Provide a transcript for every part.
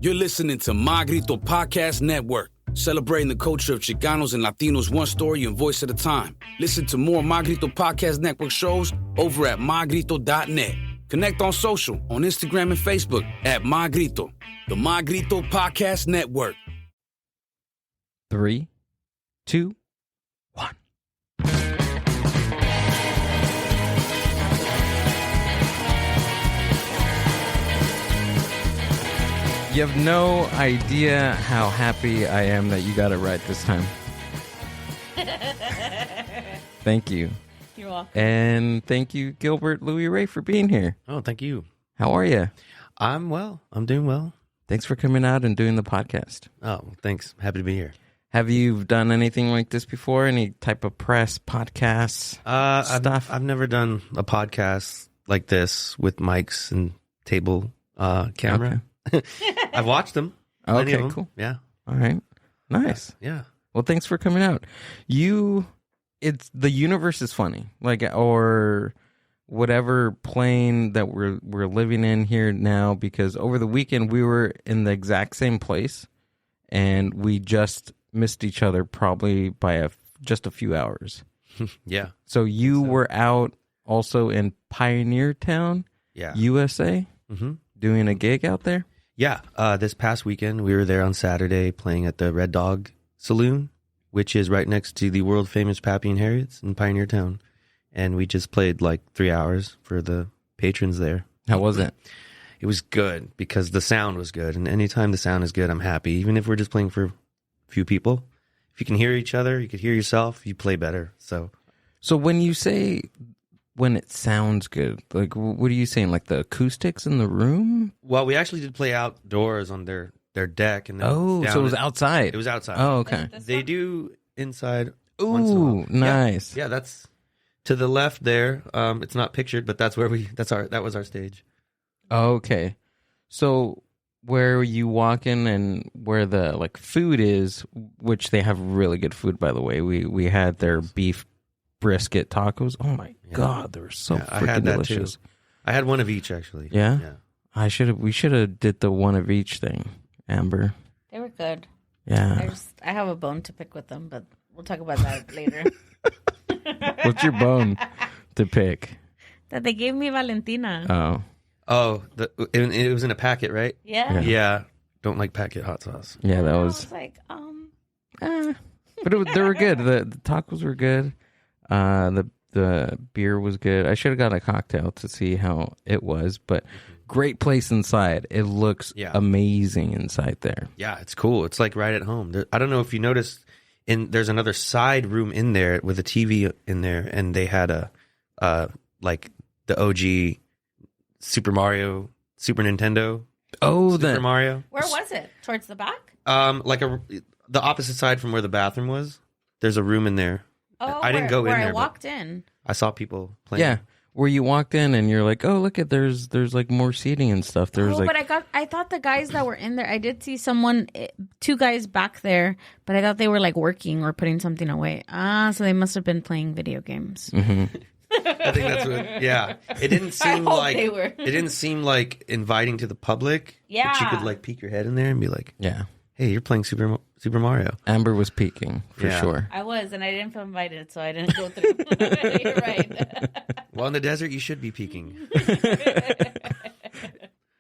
You're listening to My Grito Podcast Network, celebrating the culture of Chicanos and Latinos one story and voice at a time. Listen to more My Grito Podcast Network shows over at mygrito.net. Connect on social, on Instagram and Facebook at My Grito, the My Grito Podcast Network. 3, 2, 1. You have no idea how happy I am that you got it right this time. Thank you. You're welcome. And thank you, Gilbert Louie Ray, for being here. Oh, thank you. How are you? I'm well. I'm doing well. Thanks for coming out and doing the podcast. Oh, thanks. Happy to be here. Have you done anything like this before? Any type of press, podcasts, stuff? I've never done a podcast like this with mics and table camera. Okay. I've watched them. Okay, of them. cool. Yeah. All right. Nice. Yeah. Well, thanks for coming out. It's the universe is funny, or whatever plane that we're living in here now, because over the weekend we were in the exact same place and we just missed each other probably by just a few hours. Yeah. So you were out also in Pioneer Town, Yeah. USA, doing a gig out there? Yeah. This past weekend, we were there on Saturday playing at the Red Dog Saloon, which is right next to the world famous Pappy and Harriet's in Pioneer Town. And we just played like 3 hours for the patrons there. How was it? It was good because the sound was good. And anytime the sound is good, I'm happy. Even if we're just playing for a few people, if you can hear each other, you can hear yourself, you play better. So when you say when it sounds good, like what are you saying? Like the acoustics in the room? well, we actually did play outdoors on their deck. And then So it was outside. It was outside. Oh, okay. They do inside. once in a while. Ooh, nice. Yeah, that's to the left there. It's not pictured, but that's where that was our stage. Okay. So where you walk in and where the like food is, which they have really good food, by the way. We had their beef brisket tacos. Oh my God, they were so freaking delicious. Too. I had one of each actually. Yeah? Yeah. We should have did the one of each thing, Amber. They were good. Yeah. I have a bone to pick with them, but we'll talk about that later. What's your bone to pick? That they gave me Valentina. Oh, it was in a packet, right? Yeah. Yeah. Don't like packet hot sauce. Yeah, that I was was like, but they were good. The tacos were good. The beer was good. I should have got a cocktail to see how it was, but great place inside. It looks amazing inside there. Yeah, it's cool. It's like right at home. I don't know if you noticed, there's another side room in there with a TV in there, and they had like the OG Super Nintendo. Oh, Super Mario. where was it? Towards the back? Like the opposite side from where the bathroom was. There's a room in there. Oh, I didn't go in where there. I walked in. I saw people playing. Yeah, where you walked in and you're like, oh, look at there's like more seating and stuff. There's But I thought the guys that were in there, I did see two guys back there, but I thought they were like working or putting something away. So they must have been playing video games. Mm-hmm. I think that's what. Yeah, it didn't seem like they were. It didn't seem like inviting to the public. Yeah, that you could like peek your head in there and be like, yeah, hey, you're playing Super Mario. Amber was peeking for sure. I was, and I didn't feel invited, so I didn't go through. You're right. Well, in the desert, you should be peeking.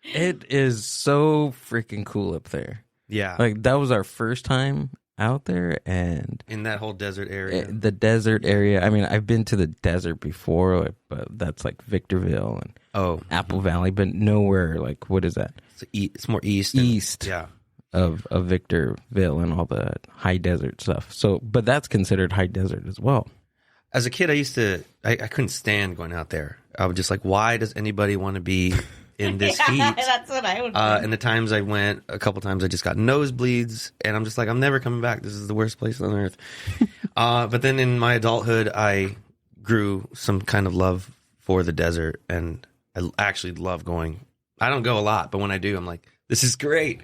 It is so freaking cool up there. Yeah, Like that was our first time out there, and in that whole desert area. the desert area. I mean, I've been to the desert before, but that's like Victorville and Apple Valley, but nowhere like what is that? It's more east. East. Yeah. Of Victorville and all the high desert stuff. So, but that's considered high desert as well. As a kid, I couldn't stand going out there. I was just like, why does anybody want to be in this heat? That's what I would do. And the times I went, a couple times I just got nosebleeds, and I'm just like, I'm never coming back. This is the worst place on earth. But then in my adulthood, I grew some kind of love for the desert, and I actually love going. I don't go a lot, but when I do, I'm like, this is great.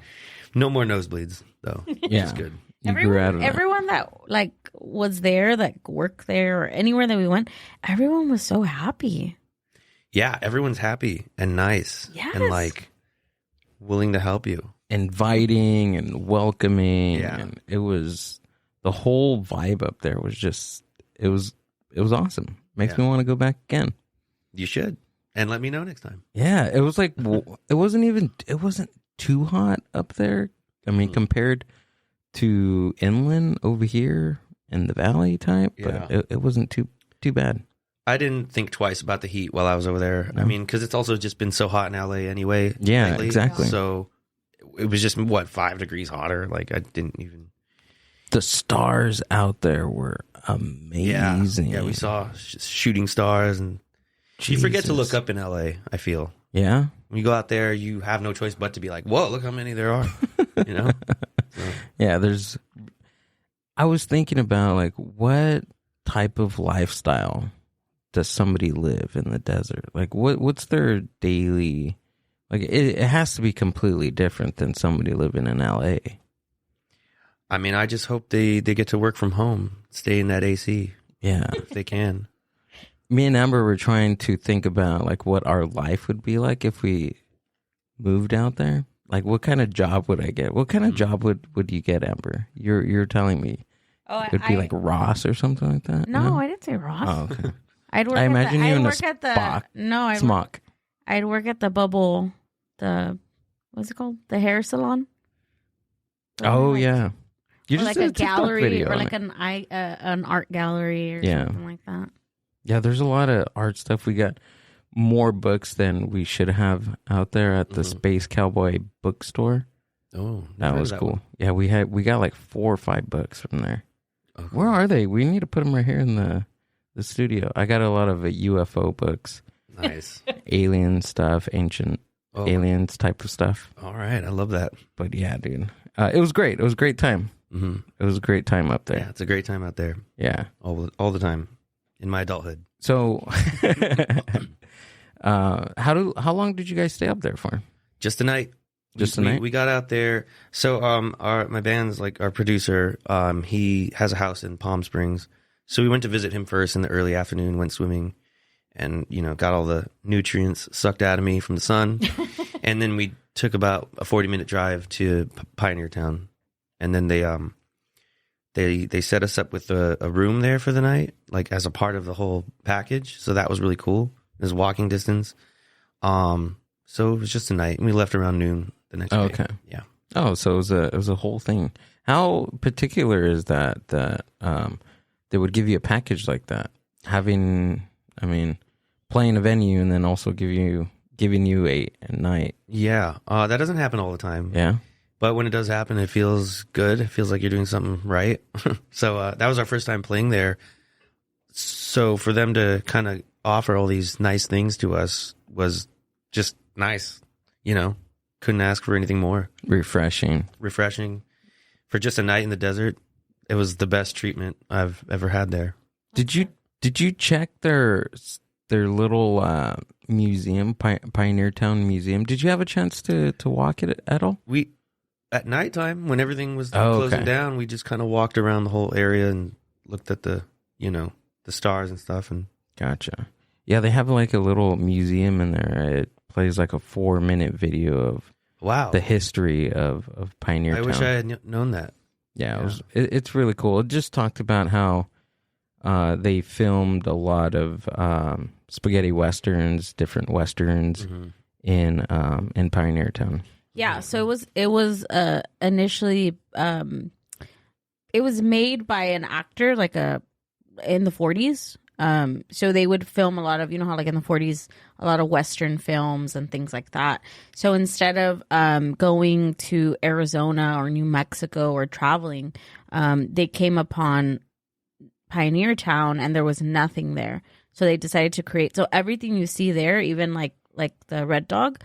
No more nosebleeds, though. Yeah. It's good. You grew out of that. Everyone that like was there, that worked there, or anywhere that we went, everyone was so happy. Yeah, everyone's happy and nice. Yes. And like willing to help you. inviting and welcoming. Yeah. And it was, the whole vibe up there was just, it was awesome. Makes me want to go back again. You should. And let me know next time. Yeah. It was like, it wasn't too hot up there. I mean, compared to inland over here in the valley type, but it wasn't too bad. I didn't think twice about the heat while I was over there. No. I mean, because it's also just been so hot in LA anyway. Yeah, lately. Exactly. So it was just, 5 degrees hotter? Like, I didn't even... The stars out there were amazing. Yeah, we saw shooting stars, and you forget to look up in LA, I feel. Yeah? When you go out there, you have no choice but to be like, whoa, look how many there are. You know? So. Yeah, I was thinking about, like, what type of lifestyle does somebody live in the desert? Like, what's their daily... Like, it has to be completely different than somebody living in LA. I mean, I just hope they get to work from home, stay in that AC. Yeah. If they can. Me and Amber were trying to think about, like, what our life would be like if we moved out there. Like, what kind of job would I get? What kind of job would you get, Amber? You're telling me it would be like Ross or something like that? No, I didn't say Ross. Oh, okay. I'd work. I imagine you in a Spock. No, smock. I'd work at the Bubble. What's it called? The hair salon. Oh yeah, you just like a gallery or like an art gallery or something like that. Yeah, there's a lot of art stuff. We got more books than we should have out there at the Space Cowboy bookstore. Oh, that was cool. Yeah, we got like 4 or 5 books from there. Okay. Where are they? We need to put them right here in the studio. I got a lot of UFO books. Nice. Alien stuff, ancient aliens type of stuff. All right, I love that. But yeah, dude, it was great. It was a great time. Mm-hmm. It was a great time up there. Yeah, it's a great time out there. Yeah, all the time in my adulthood. So, how long did you guys stay up there for? Just a night. Just a night. We got out there. So, my band's like our producer. He has a house in Palm Springs, so we went to visit him first in the early afternoon. Went swimming, and got all the nutrients sucked out of me from the sun. And then we took about a 40-minute drive to Pioneer Town, and then they set us up with a room there for the night, like as a part of the whole package. So that was really cool. It was walking distance. So it was just a night, and we left around noon the next day. Okay. Yeah. Oh, so it was a whole thing. How particular is that they would give you a package like that? Playing a venue and then also giving you a night. Yeah. That doesn't happen all the time. Yeah. But when it does happen, it feels good. It feels like you're doing something right. So that was our first time playing there. So for them to kind of offer all these nice things to us was just nice. Couldn't ask for anything more. Refreshing. For just a night in the desert, it was the best treatment I've ever had there. Did you check their little museum, Pioneer Town Museum? Did you have a chance to walk it at all? At nighttime, when everything was closing down, we just kind of walked around the whole area and looked at the stars and stuff. And gotcha. Yeah, they have like a little museum in there. It plays like a 4-minute video of the history of Pioneer Town. I wish I had known that. Yeah. It's really cool. It just talked about how they filmed a lot of spaghetti westerns, different westerns in Pioneer Town. Yeah, so it was initially it was made by an actor in the 40s. So they would film a lot of, how like in the 40s, a lot of Western films and things like that. So instead of going to Arizona or New Mexico or traveling, they came upon Pioneer Town and there was nothing there. So they decided to create. So everything you see there, even like the Red Dog,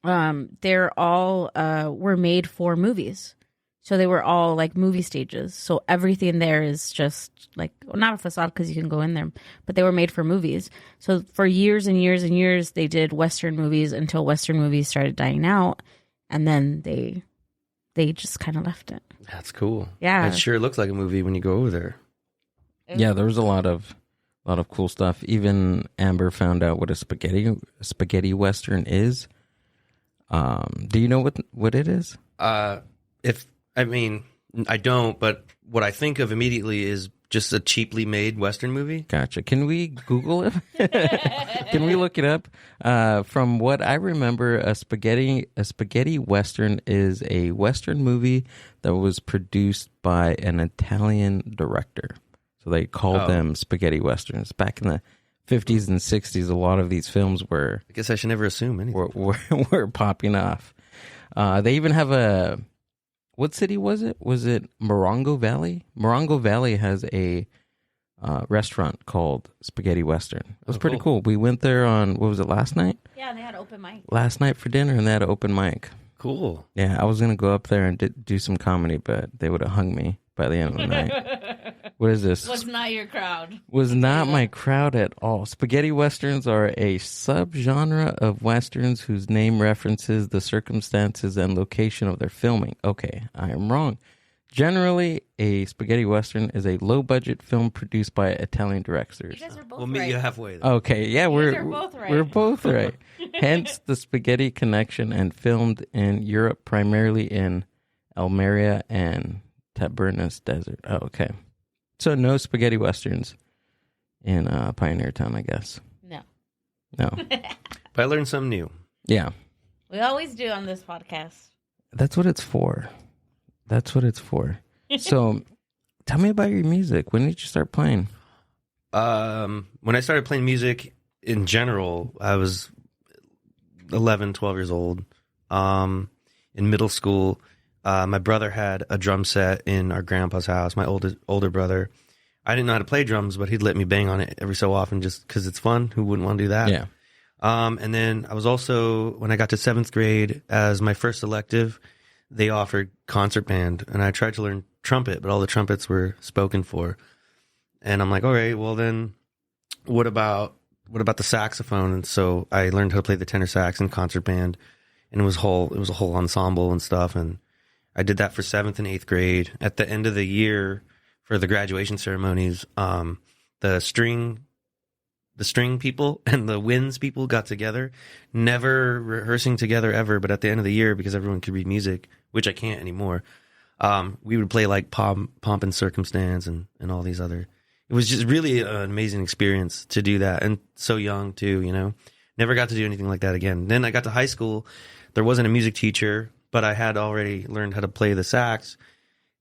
they're all were made for movies. So they were all like movie stages. So everything there is just like, well, not a facade because you can go in there, but they were made for movies. So for years and years and years, they did Western movies until Western movies started dying out. And then they just kind of left it. That's cool. Yeah. It sure looks like a movie when you go over there. Yeah, there was a lot of cool stuff. Even Amber found out what a spaghetti Western is. Do you know what it is? If I mean, I don't, but what I think of immediately is just a cheaply made Western movie. Gotcha. Can we Google it? Can we look it up? From what I remember, a spaghetti Western is a Western movie that was produced by an Italian director. So they called them spaghetti Westerns. Back in the 50s and 60s, a lot of these films were... I guess I should never assume anything. Were popping off. They even have a... What city was it? Was it Morongo Valley? Morongo Valley has a restaurant called Spaghetti Western. It was pretty cool. We went there on, what was it, last night? Yeah, they had open mic. Last night for dinner, and they had an open mic. Cool. Yeah, I was going to go up there and do some comedy, but they would have hung me by the end of the night. What is this? Was not your crowd. Was not my crowd at all. Spaghetti Westerns are a subgenre of Westerns whose name references the circumstances and location of their filming. Okay, I am wrong. Generally, a spaghetti Western is a low-budget film produced by Italian directors. You guys are both We'll right. meet you halfway. Then. Okay, yeah, are both right. We're both right. Hence the spaghetti connection, and filmed in Europe, primarily in Almeria and Tabernas Desert. Oh, okay. So no spaghetti Westerns in Pioneer Town, I guess. No. But I learned something new. Yeah. We always do on this podcast. That's what it's for. So tell me about your music. When did you start playing? When I started playing music in general, I was 11, 12 years old. In middle school, my brother had a drum set in our grandpa's house, my older brother. I didn't know how to play drums, but he'd let me bang on it every so often just because it's fun. Who wouldn't want to do that? Yeah. And then I was also, when I got to 7th grade, as my first elective, they offered concert band, and I tried to learn trumpet, but all the trumpets were spoken for. And I'm like, all right, well then, what about the saxophone? And so I learned how to play the tenor sax in concert band, and it was a whole ensemble and stuff. And I did that for 7th and 8th grade. At the end of the year, for the graduation ceremonies, the string people and the winds people got together, never rehearsing together ever, but at the end of the year, because everyone could read music, which I can't anymore, we would play like Pomp and Circumstance and all these other. It was just really an amazing experience to do that, and so young too, you know. Never got to do anything like that again. Then I got to high school. There wasn't a music teacher, but I had already learned how to play the sax.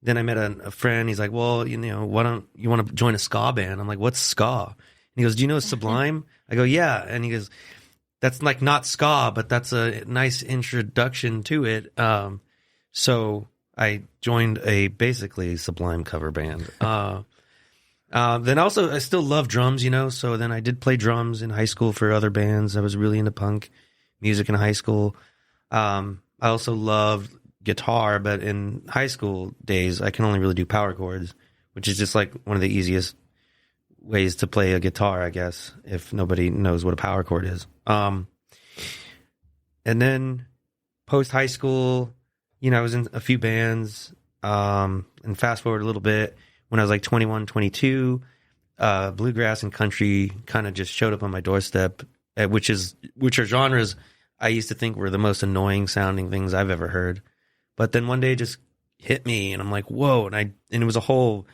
Then I met a friend. He's like, well, you know, why don't you want to join a ska band? I'm like, what's ska? And he goes, do you know Sublime? I go, yeah. And he goes, that's like not ska, but that's a nice introduction to it. So I joined a basically Sublime cover band. Then also, I still love drums, you know, so then I did play drums in high school for other bands. I was really into punk music in high school. I also loved guitar, but in high school days, I can only really do power chords, which is just like one of the easiest ways to play a guitar, I guess, if nobody knows what a power chord is. And then post high school, you know, I was in a few bands, and fast forward a little bit, when I was like 21, 22, bluegrass and country kind of just showed up on my doorstep, which are genres I used to think were the most annoying sounding things I've ever heard. But then one day it just hit me, and I'm like, whoa. And it was a whole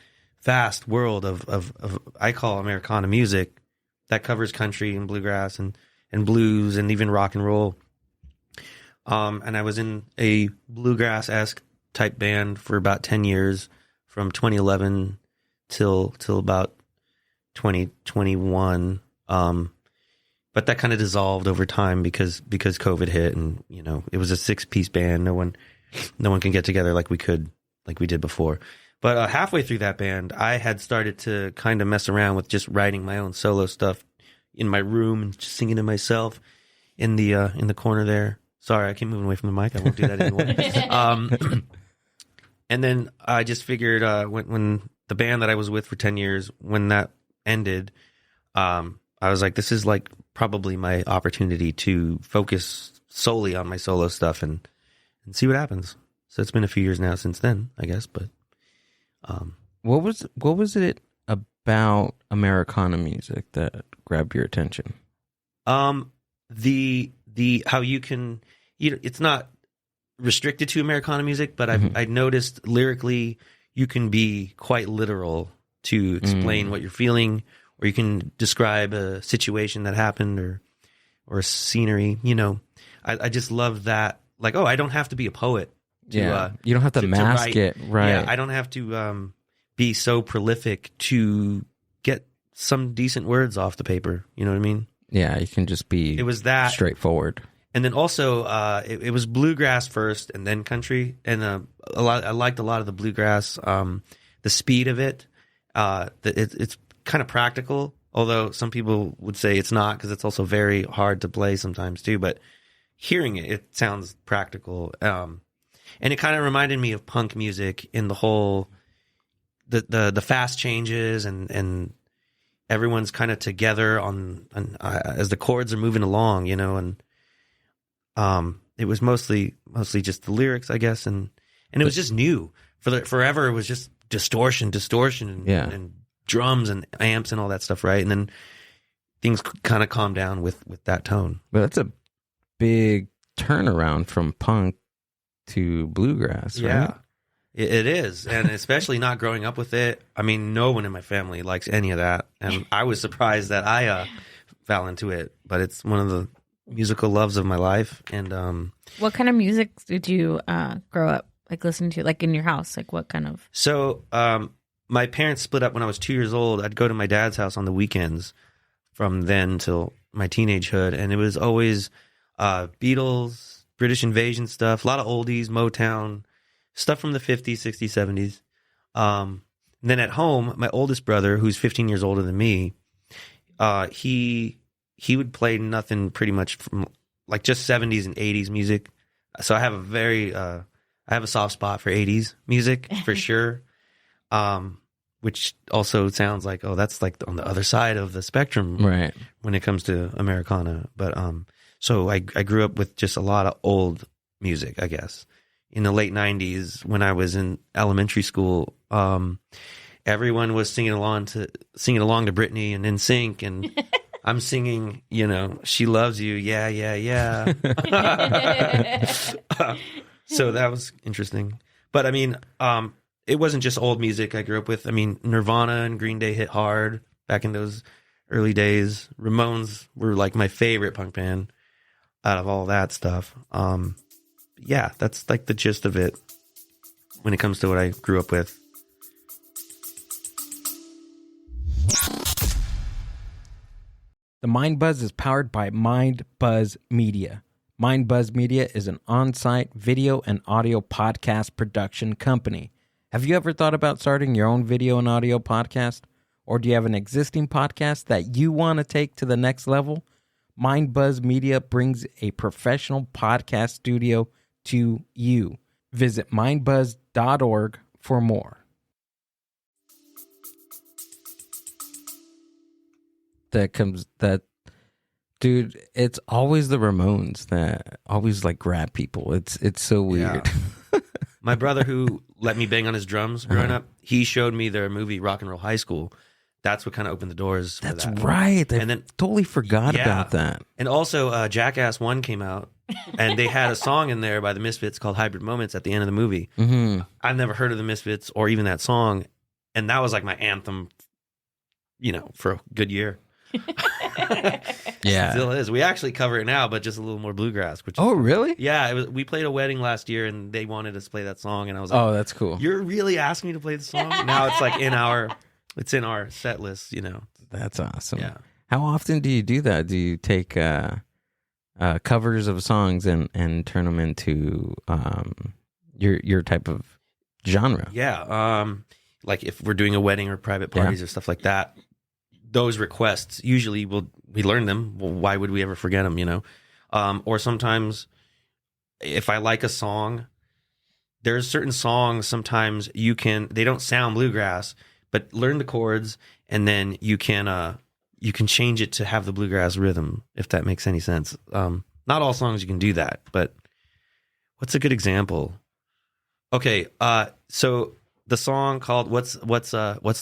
vast world of I call Americana music that covers country and bluegrass and blues and even rock and roll. And I was in a bluegrass-esque type band for about 10 years, from 2011 till about 2021. But that kind of dissolved over time because COVID hit, and you know, it was a 6-piece band. No one can get together like we did before. But halfway through that band, I had started to kind of mess around with just writing my own solo stuff in my room and just singing to myself in the corner there. Sorry, I keep moving away from the mic. I won't do that anymore. And then I just figured when the band that I was with for 10 years, when that ended, I was like, this is like probably my opportunity to focus solely on my solo stuff and see what happens. So it's been a few years now since then, I guess. But what was it about Americana music that grabbed your attention? The how you can, it's not restricted to Americana music, but I noticed lyrically you can be quite literal to explain what you're feeling, or you can describe a situation that happened or a scenery. You know, I just love that. Like, I don't have to be a poet. You don't have to mask write. it, right? Yeah, I don't have to be so prolific to get some decent words off the paper. You know what I mean? Yeah, you can just be. It was that straightforward. And then also, it was bluegrass first, and then country. And I liked a lot of the bluegrass. The speed of it, it's kind of practical. Although some people would say it's not, because it's also very hard to play sometimes too. But hearing it sounds practical. And it kind of reminded me of punk music in the whole the fast changes and everyone's kind of together on as the chords are moving along, you know, and. It was mostly just the lyrics, I guess, and it was just new. Forever it was just distortion, and drums and amps and all that stuff, right? And then things kind of calmed down with that tone. But that's a big turnaround from punk to bluegrass, right? Yeah, it is, and especially not growing up with it. I mean, no one in my family likes any of that, and I was surprised that I fell into it. But it's one of the musical loves of my life. And what kind of music did you grow up like listening to, like in your house? Like what kind of? So my parents split up when I was 2 years old. I'd go to my dad's house on the weekends from then till my teenagehood, and it was always Beatles, British Invasion stuff, a lot of oldies, Motown stuff from the 50s, 60s, 70s. Then at home, my oldest brother, who's 15 years older than me, he would play nothing pretty much from like just 70s and 80s music. So I have I have a soft spot for 80s music for sure. Which also sounds like, that's like on the other side of the spectrum, right, when it comes to Americana. But so I grew up with just a lot of old music, I guess. In the late 90s, when I was in elementary school, everyone was singing along to Britney and NSYNC, and I'm singing, you know, She Loves You, yeah, yeah, yeah. So that was interesting. But I mean, it wasn't just old music I grew up with. I mean, Nirvana and Green Day hit hard back in those early days. Ramones were like my favorite punk band out of all that stuff. Yeah, that's like the gist of it when it comes to what I grew up with. The Mind Buzz is powered by Mind Buzz Media. Mind Buzz Media is an on-site video and audio podcast production company. Have you ever thought about starting your own video and audio podcast? Or do you have an existing podcast that you want to take to the next level? Mind Buzz Media brings a professional podcast studio to you. Visit mindbuzz.org for more. Dude, it's always the Ramones that always like grab people. It's so weird. Yeah. My brother, who let me bang on his drums growing up, he showed me their movie Rock and Roll High School. That's what kind of opened the doors for That's that. right. And then totally forgot about that. And also Jackass 1 came out, and they had a song in there by the Misfits called Hybrid Moments at the end of the movie. Mm-hmm. I've never heard of the Misfits or even that song, and that was like my anthem, you know, for a good year. Yeah, still is. We actually cover it now, but just a little more bluegrass. Which is really? Yeah, we played a wedding last year, and they wanted us to play that song, and I was like, "Oh, that's cool." You're really asking me to play the song? Now it's like in our set list, you know. That's awesome. Yeah. How often do you do that? Do you take covers of songs and turn them into your type of genre? Yeah. Like if we're doing a wedding or private parties or stuff like that, those requests usually we learn them. Well, why would we ever forget them? You know. Or sometimes if I like a song, there's certain songs sometimes they don't sound bluegrass, but learn the chords and then you can change it to have the bluegrass rhythm, if that makes any sense. Not all songs you can do that, but what's a good example? Okay, so the song called "What's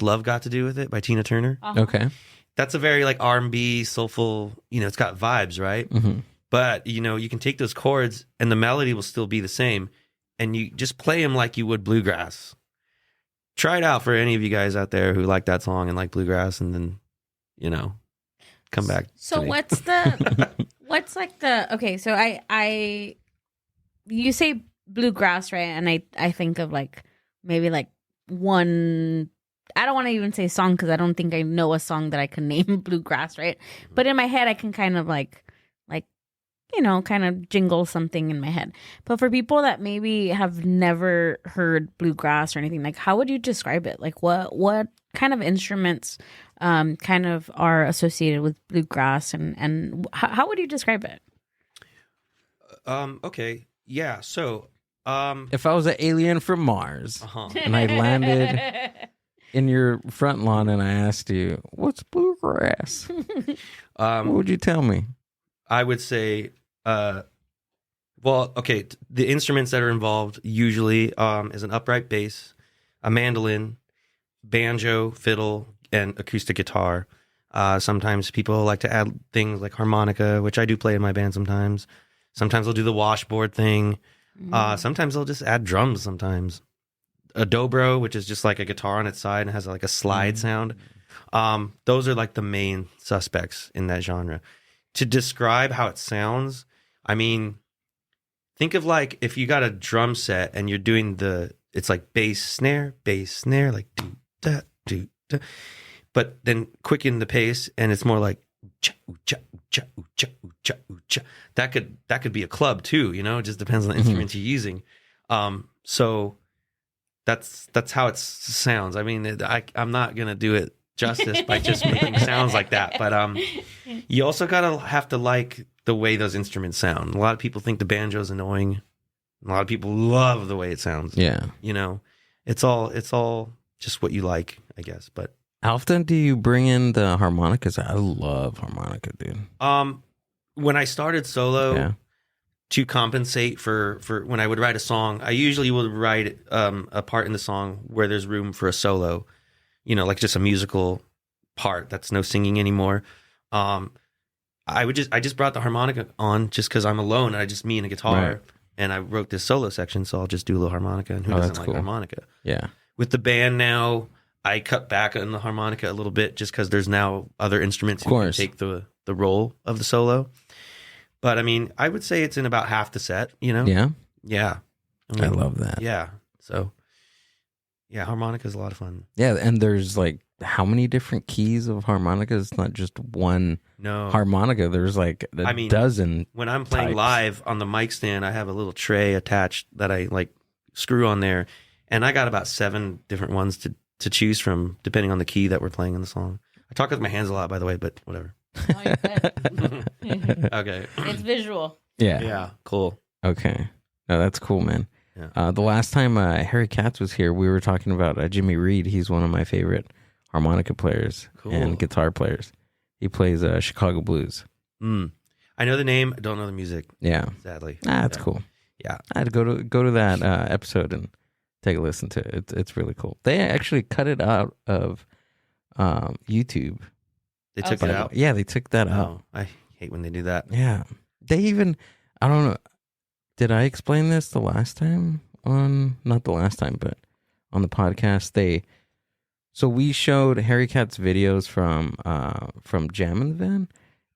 Love Got to Do with It" by Tina Turner. Uh-huh. Okay, that's a very like R&B soulful. You know, it's got vibes, right? Mm-hmm. But, you know, you can take those chords and the melody will still be the same. And you just play them like you would bluegrass. Try it out for any of you guys out there who like that song and like bluegrass, and then, you know, come back. So what's like the, okay, so you say bluegrass, right? And I think of like, maybe like one, I don't want to even say song because I don't think I know a song that I can name bluegrass, right? But in my head, I can kind of like, you know, kind of jingle something in my head. But for people that maybe have never heard bluegrass or anything, like how would you describe it? Like what kind of instruments kind of are associated with bluegrass, and how would you describe it? Okay. Yeah. So, if I was an alien from Mars and I landed in your front lawn and I asked you, what's bluegrass? What would you tell me? I would say, well, okay, the instruments that are involved usually is an upright bass, a mandolin, banjo, fiddle, and acoustic guitar. Sometimes people like to add things like harmonica, which I do play in my band sometimes. Sometimes they'll do the washboard thing. Sometimes they'll just add drums sometimes. A dobro, which is just like a guitar on its side and has like a slide sound. Those are like the main suspects in that genre. To describe how it sounds, I mean, think of like if you got a drum set and you're doing it's like bass snare, like do da do da, but then quicken the pace and it's more like cha cha cha cha cha cha. That could be a club too, you know. It just depends on the instruments you're using. So that's how it sounds. I mean, I'm not gonna do it justice by just making sounds like that, but you also gotta have to like the way those instruments sound. A lot of people think the banjo's annoying. A lot of people love the way it sounds. Yeah, you know, it's all just what you like, I guess. But how often do you bring in the harmonicas? I love harmonica, dude. When I started solo, to compensate for when I would write a song, I usually would write a part in the song where there's room for a solo. You know, like just a musical part that's no singing anymore. I just brought the harmonica on just because I'm alone and just me and a guitar, right. And I wrote this solo section, so I'll just do a little harmonica. And who doesn't like harmonica? Yeah. With the band now, I cut back on the harmonica a little bit just because there's now other instruments who can take the role of the solo. But I mean, I would say it's in about half the set. You know? Yeah. Yeah. I love that. Yeah. So. Yeah, harmonica is a lot of fun. Yeah, and there's like how many different keys of harmonica? It's not just one harmonica. There's like a dozen. When I'm playing live on the mic stand, I have a little tray attached that I like screw on there, and I got about 7 different ones to choose from depending on the key that we're playing in the song. I talk with my hands a lot, by the way, but whatever. Okay. It's visual. Yeah. Yeah. Cool. Okay. No, that's cool, man. Yeah. The last time Harry Katz was here, we were talking about Jimmy Reed. He's one of my favorite harmonica players and guitar players. He plays Chicago blues. I know the name. I don't know the music. Yeah. Sadly. That's cool. Yeah. I had to go to that episode and take a listen to it. It's really cool. They actually cut it out of YouTube. They took it out? Yeah, they took that out. I hate when they do that. Yeah. They even, I don't know. Did I explain this the last time not the last time, but on the podcast? So we showed Harry Katz videos from Jam in the Van,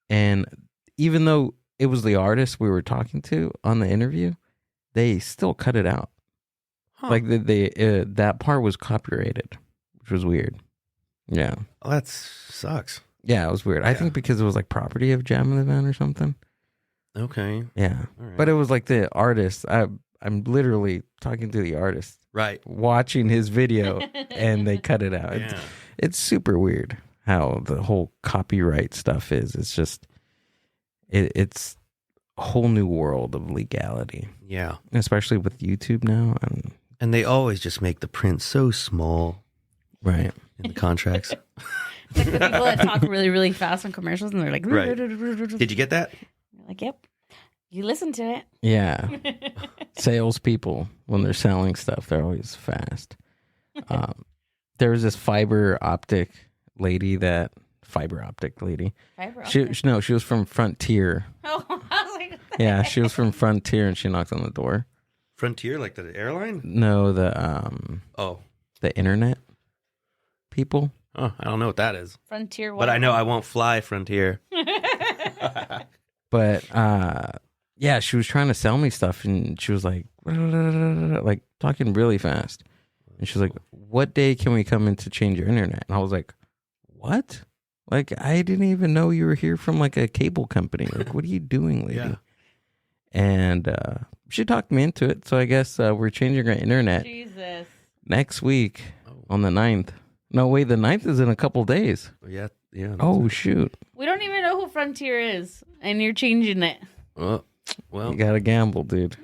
and even though it was the artist we were talking to on the interview, they still cut it out. Huh. Like that part was copyrighted, which was weird. Yeah. Oh, that sucks. Yeah, it was weird. I think because it was like property of Jam in the Van or something. Okay. Yeah. Right. But it was like the artist. I'm literally talking to the artist. Right. Watching his video and they cut it out. Yeah. It's super weird how the whole copyright stuff is. It's just, it's a whole new world of legality. Yeah. Especially with YouTube now. And they always just make the print so small. Right. In the contracts. Like the people that talk really, really fast on commercials and they're like, right. Did you get that? Like, yep. You listen to it. Yeah. Salespeople, when they're selling stuff, they're always fast. There was this fiber optic lady that fiber optic lady. Fiber She optic. no, she was from Frontier. Oh, I was like, what the Yeah, heck? she was from Frontier, and she knocked on the door. Frontier, like the airline? No, the Oh. internet people. Oh, I don't know what that is. Frontier. But I know I won't fly Frontier. But yeah, she was trying to sell me stuff, and she was like talking really fast. And she was like, "What day can we come in to change your internet?" And I was like, "What? Like, I didn't even know you were here from like a cable company. Like, what are you doing, lady?" Yeah. And she talked me into it. So I guess we're changing our internet Jesus. next week on the 9th. No, wait, the 9th is in a couple days. Yeah. Oh, shoot. We don't even know who Frontier is, and you're changing it. Well, You got to gamble, dude.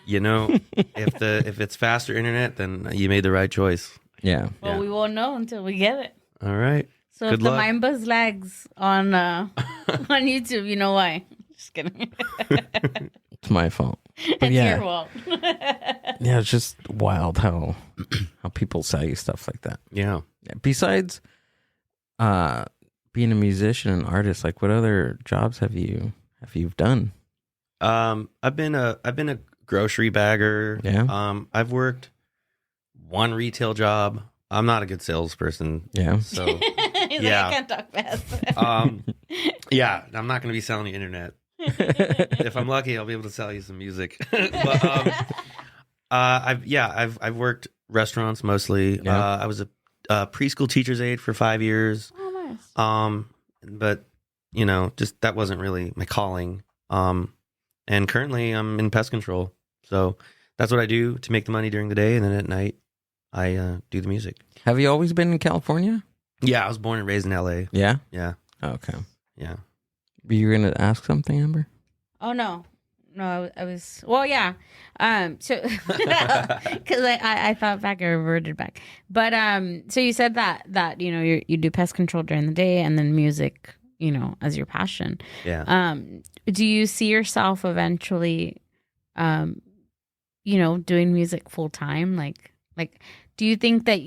you know, if it's faster internet, then you made the right choice. Yeah. Well, Yeah. we won't know until we get it. All right. So Good if the luck. Mind Buzz lags on on YouTube, you know why. Just kidding. It's my fault. But It's yeah. your fault. Yeah, it's just wild how people sell you stuff like that. Yeah. Besides being a musician and artist, like what other jobs have you done? I've been a grocery bagger. Yeah. I've worked one retail job. I'm not a good salesperson. Yeah. So He's Yeah. like, I can't talk fast. yeah, I'm not going to be selling you internet. If I'm lucky, I'll be able to sell you some music. But I've worked restaurants mostly. Yeah. I was a preschool teacher's aide for 5 years. Oh, nice. But you know, just that wasn't really my calling. And currently I'm in pest control. So that's what I do to make the money during the day, and then at night I do the music. Have you always been in California? Yeah, I was born and raised in LA. Yeah. Yeah. Okay. Yeah. You were gonna ask something, Amber? Oh no, I was. Well, yeah. So because I thought back, I reverted back. But so you said that you know you do pest control during the day and then music, you know, as your passion. Yeah. Do you see yourself eventually, you know, doing music full time? Like, do you think that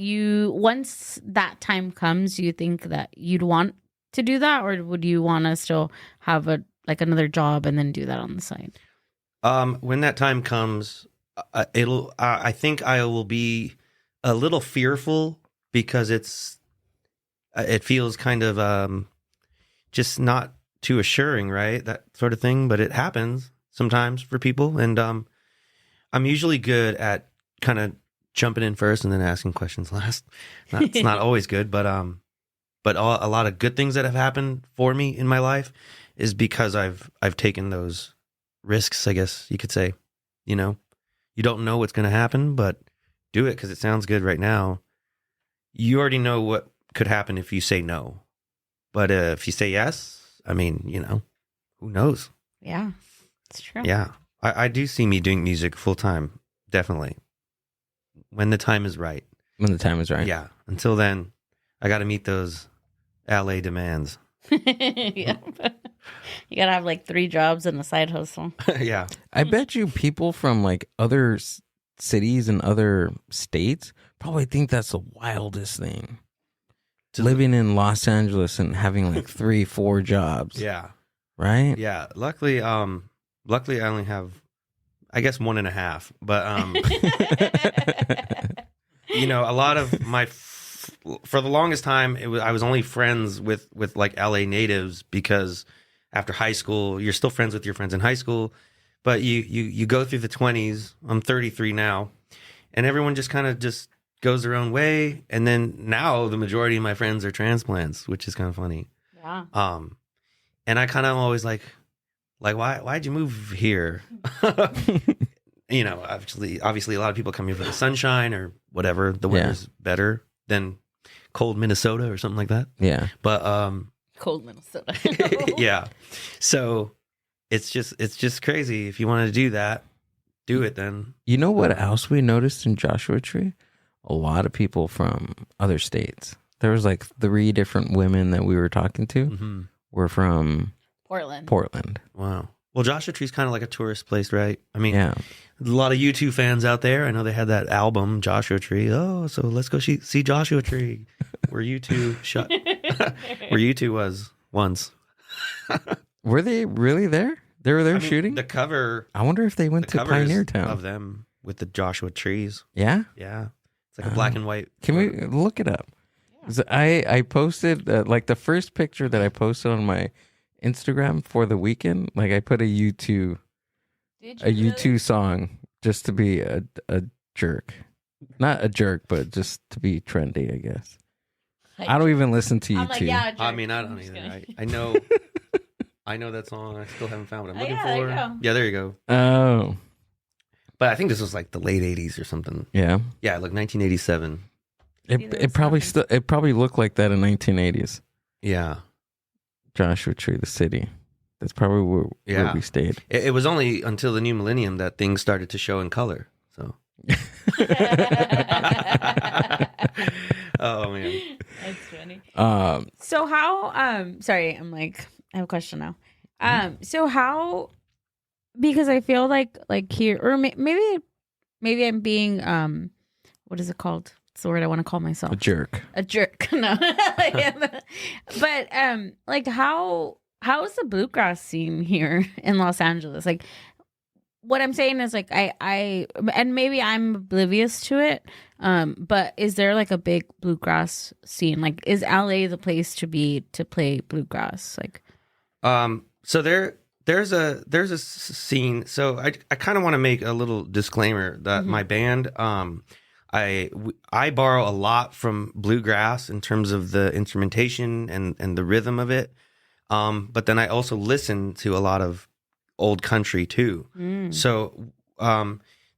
once that time comes, do you think that you'd want to do that, or would you want to still have another job and then do that on the side? When that time comes, I think I will be a little fearful because it feels kind of just not too assuring, right? That sort of thing. But it happens sometimes for people, and I'm usually good at kind of jumping in first and then asking questions last. It's not always good, but a lot of good things that have happened for me in my life is because I've taken those risks, I guess you could say. You know, you don't know what's going to happen, but do it because it sounds good right now. You already know what could happen if you say no, but if you say yes, I mean, you know, who knows? Yeah, it's true. Yeah, I do see me doing music full time, definitely, when the time is right. When the time is right. Yeah. Until then, I got to meet those LA demands. Yeah. You gotta have like 3 jobs and a side hustle. Yeah. I bet you people from like other cities and other states probably think that's the wildest thing. Living in Los Angeles and having like 3-4 jobs. Yeah. Right? Yeah. Luckily I only have, I guess, 1.5. But you know, a lot of for the longest time, I was only friends with like LA natives because after high school, you're still friends with your friends in high school, but you go through the 20s. I'm 33 now, and everyone just kind of just goes their own way. And then now the majority of my friends are transplants, which is kind of funny. Yeah. And I kind of always like why'd you move here? You know, obviously a lot of people come here for the sunshine or whatever. The weather's better than cold Minnesota or something like that. Yeah. But Cold Minnesota. yeah. So it's just crazy. If you want to do that, do it then. You know what else we noticed in Joshua Tree? A lot of people from other states. There was like 3 different women that we were talking to were from Portland. Wow. Well, Joshua Tree's kind of like a tourist place, right? I mean, Yeah. a lot of U2 fans out there. I know they had that album, Joshua Tree. Oh, so let's go see Joshua Tree, where U2 shot Where you two was once. Were they really there? They were there I mean, shooting? the cover. I wonder if they went The to cover is Pioneer Town. of them with the Joshua trees. Yeah? Yeah, it's like a black and white. Can we look it up? 'Cause I posted, like the first picture that I posted on my Instagram for the weekend, like I put a U2 song just to be a jerk. Not a jerk, but just to be trendy, I guess. I don't even listen to I'm U2. like, yeah, I mean, I don't I'm just either. kidding. I know. I know that song. I still haven't found what I'm looking there for. you go. Yeah, there you go. Oh, But I think this was like the late '80s or something. yeah. Yeah, like 1987. It probably looked like that in 1980s. Yeah. Joshua Tree, the city. That's probably where we stayed. It was only until the new millennium that things started to show in color. So. Oh man, That's funny. So how sorry, I'm like, I have a question now. So how, because I feel like here, or maybe I'm being what is it called? What's the word I want to call myself? a jerk. A jerk. No. But like how is the bluegrass scene here in Los Angeles? Like, what I'm saying is, like, I and maybe I'm oblivious to it, but is there like a big bluegrass scene? Like, is LA the place to be to play bluegrass? Like, so there's a scene. So I kind of want to make a little disclaimer that my band, I borrow a lot from bluegrass in terms of the instrumentation and the rhythm of it. But then I also listen to a lot of old country too. So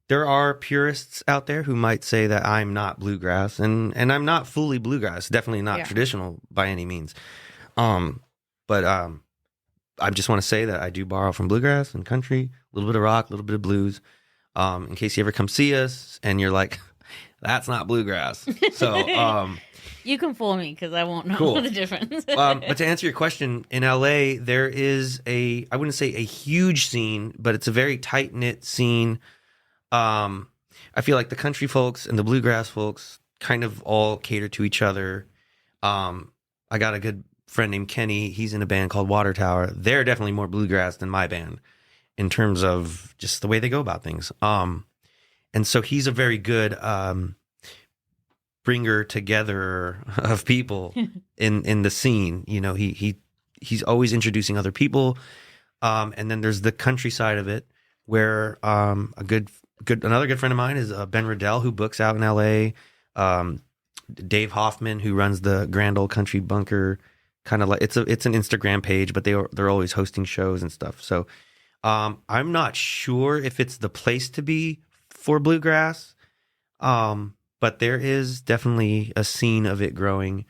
there are purists out there who might say that I'm not bluegrass, and I'm not fully bluegrass, definitely not traditional by any means. But I just want to say that I do borrow from bluegrass and country, a little bit of rock, a little bit of blues. In case you ever come see us and you're like, that's not bluegrass. So you can fool me because I won't know Cool. the difference. but to answer your question, in LA, there is I wouldn't say a huge scene, but it's a very tight knit scene. I feel like the country folks and the bluegrass folks kind of all cater to each other. I got a good friend named Kenny. He's in a band called Water Tower. They're definitely more bluegrass than my band in terms of just the way they go about things. And so he's a very good bringer together of people in the scene. You know, he's always introducing other people. And then there's the country side of it, where another good friend of mine is Ben Riddell, who books out in LA. Dave Hoffman, who runs the Grand Ole Country Bunker, kind of like it's an Instagram page, but they're always hosting shows and stuff. So I'm not sure if it's the place to be for bluegrass. But there is definitely a scene of it growing.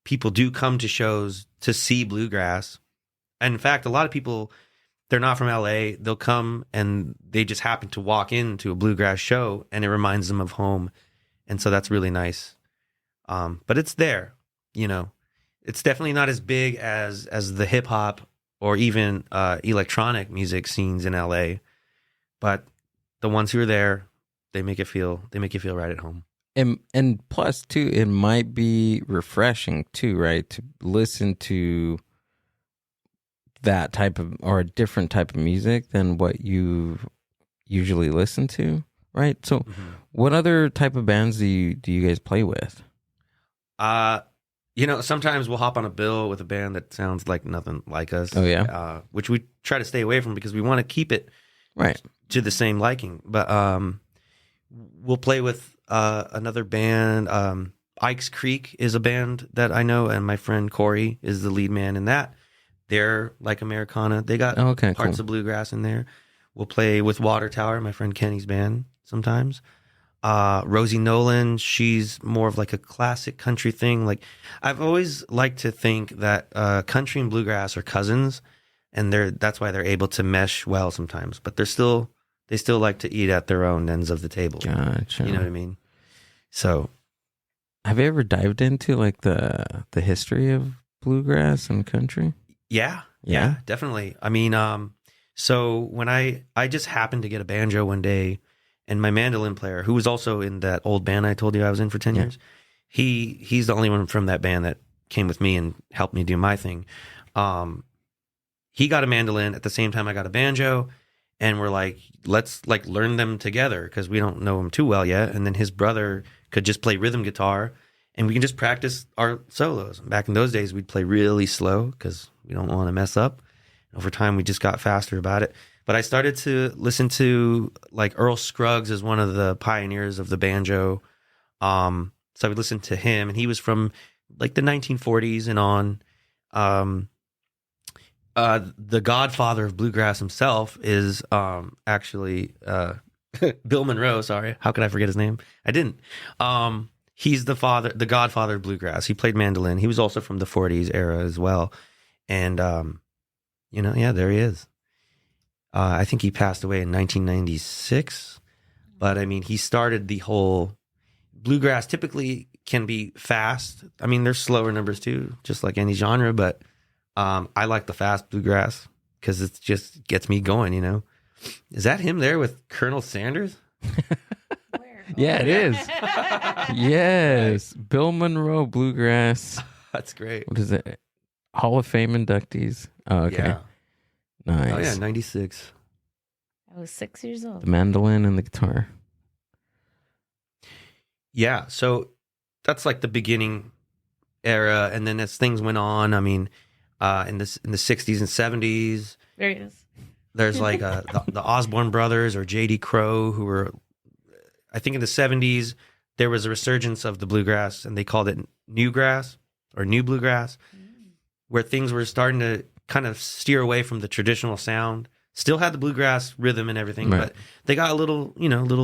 People do come to shows to see bluegrass. And in fact, a lot of people, they're not from LA. They'll come and they just happen to walk into a bluegrass show and it reminds them of home. And so that's really nice. But it's there, you know. It's definitely not as big as the hip hop or even electronic music scenes in LA. But the ones who are there, they make you feel right at home. And plus too, it might be refreshing too, right? To listen to that type of, or a different type of music than what you usually listen to, right? So what other type of bands do you guys play with? You know, sometimes we'll hop on a bill with a band that sounds like nothing like us. Oh yeah. Which we try to stay away from because we want to keep it right to the same liking. But we'll play with another band. Ike's Creek is a band that I know, and my friend Corey is the lead man in that. They're like Americana. They got parts of bluegrass in there. We'll play with Water Tower, my friend Kenny's band, sometimes. Rosie Nolan, she's more of like a classic country thing. Like, I've always liked to think that country and bluegrass are cousins, and that's why they're able to mesh well sometimes. But they still like to eat at their own ends of the table. Gotcha. You know what I mean? So, have you ever dived into like the history of bluegrass and country? Yeah, definitely. I mean, so when I just happened to get a banjo one day, and my mandolin player, who was also in that old band I told you I was in for 10 years, he's the only one from that band that came with me and helped me do my thing. He got a mandolin at the same time I got a banjo, and we're like, let's like learn them together because we don't know them too well yet. And then his brother could just play rhythm guitar, and we can just practice our solos. Back in those days, we'd play really slow because we don't want to mess up. Over time, we just got faster about it. But I started to listen to like Earl Scruggs as one of the pioneers of the banjo. So I would listen to him, and he was from like the 1940s and on. The godfather of bluegrass himself is actually Bill Monroe. Sorry, how could I forget his name? I didn't. He's the godfather of bluegrass. He played mandolin. He was also from the 40s era as well. And, there he is. I think he passed away in 1996. But, I mean, he started the whole bluegrass typically can be fast. I mean, there's slower numbers too, just like any genre. But I like the fast bluegrass because it just gets me going, Is that him there with Colonel Sanders? Yeah, it is. Yes. Bill Monroe Bluegrass. That's great. What is it? Hall of Fame inductees. Oh, okay. Yeah. Nice. Oh, yeah, 96. I was 6 years old. The mandolin and the guitar. Yeah, so that's like the beginning era. And then as things went on, I mean, in the 60s and 70s. There he is. There's like the Osborne brothers or J.D. Crowe who were... I think in the 70s, there was a resurgence of the bluegrass, and they called it newgrass or new bluegrass, where things were starting to kind of steer away from the traditional sound. Still had the bluegrass rhythm and everything, right. But they got a little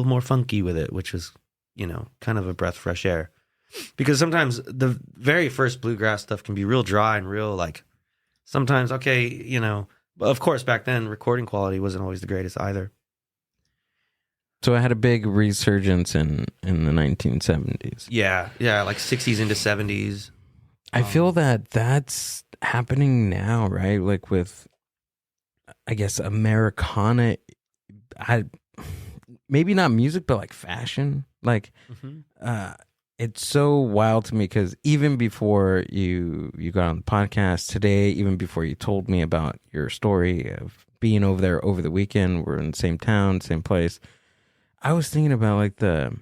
more funky with it, which was, kind of a breath of fresh air. Because sometimes the very first bluegrass stuff can be real dry and real, like, sometimes, okay, but of course, back then, recording quality wasn't always the greatest either. So it had a big resurgence in the 1970s. Yeah, like 60s into 70s. I feel that that's happening now, right? Like with, I guess, Americana. Maybe not music, but like fashion. Like, it's so wild to me because even before you got on the podcast today, even before you told me about your story of being over there over the weekend, we're in the same town, same place. I was thinking about like the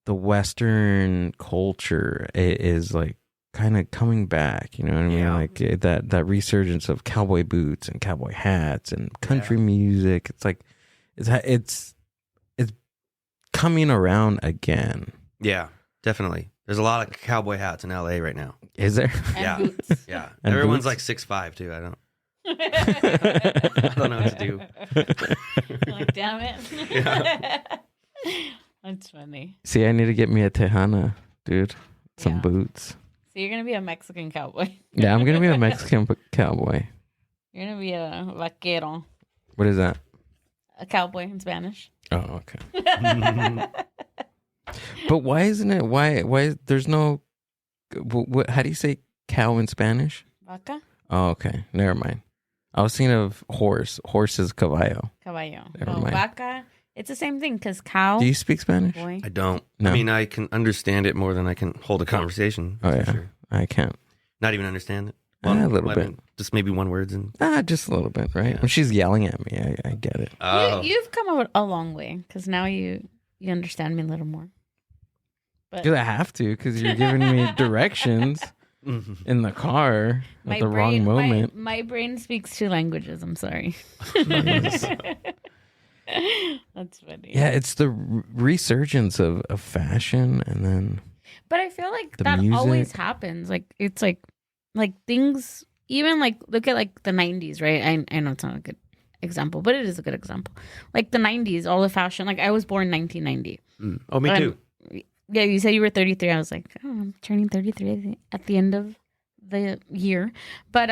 Western culture is like kind of coming back. You know what I mean? Yeah. Like that resurgence of cowboy boots and cowboy hats and country music. It's like it's coming around again. Yeah, definitely. There's a lot of cowboy hats in LA right now. Is there? Yeah, Boots. yeah. And Everyone's boots? like 6'5" too. I don't know what to do. Like, damn it. Yeah. That's funny. See, I need to get me a Tejana, dude. Some Yeah. boots. So you're going to be a Mexican cowboy. Yeah, I'm gonna be a Mexican cowboy. You're going to be a vaquero. What is that? A cowboy in Spanish. Oh, okay. But why isn't it? Why there's no? What? How do you say cow in Spanish? Vaca? Oh, okay. Never mind. I was thinking of horse. Horse is caballo. Caballo. Never No, mind. vaca. It's the same thing because cow. Do you speak Spanish? Boy. I don't. No. I mean, I can understand it more than I can hold a conversation. Oh for yeah, sure. I can't. Not even understand it. A little I bit. mean, just maybe one words and. Just a little bit, right? Yeah. When she's yelling at me, I get it. Oh, You've come a long way because now you understand me a little more. But Because I have to, because you're giving me directions in the car at the wrong moment. My brain speaks two languages. I'm sorry. That's funny. Yeah, it's the resurgence of fashion, and then But I feel like The that always music. happens. Like it's like things. Even like look at like the 90s, right? I know it's not a good example, but it is a good example. Like the 90s, all the fashion. Like I was born 1990. Oh, me too. Yeah, you said you were 33. I was like, oh, I'm turning 33 at the end of the year. But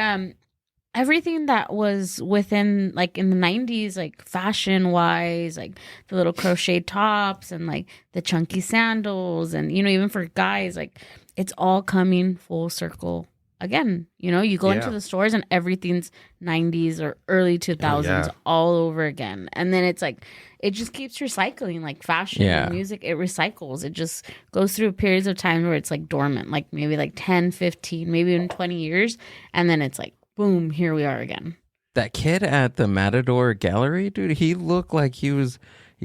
everything that was within, like in the 90s, like fashion wise, like the little crochet tops and like the chunky sandals, and even for guys, like it's all coming full circle again. You know, you go into the stores and everything's 90s or early 2000s all over again. And then it's like, it just keeps recycling, like fashion and music. It recycles. It just goes through periods of time where it's like dormant, like maybe like 10, 15, maybe even 20 years. And then it's like, boom, here we are again. That kid at the Matador Gallery, dude, he looked like he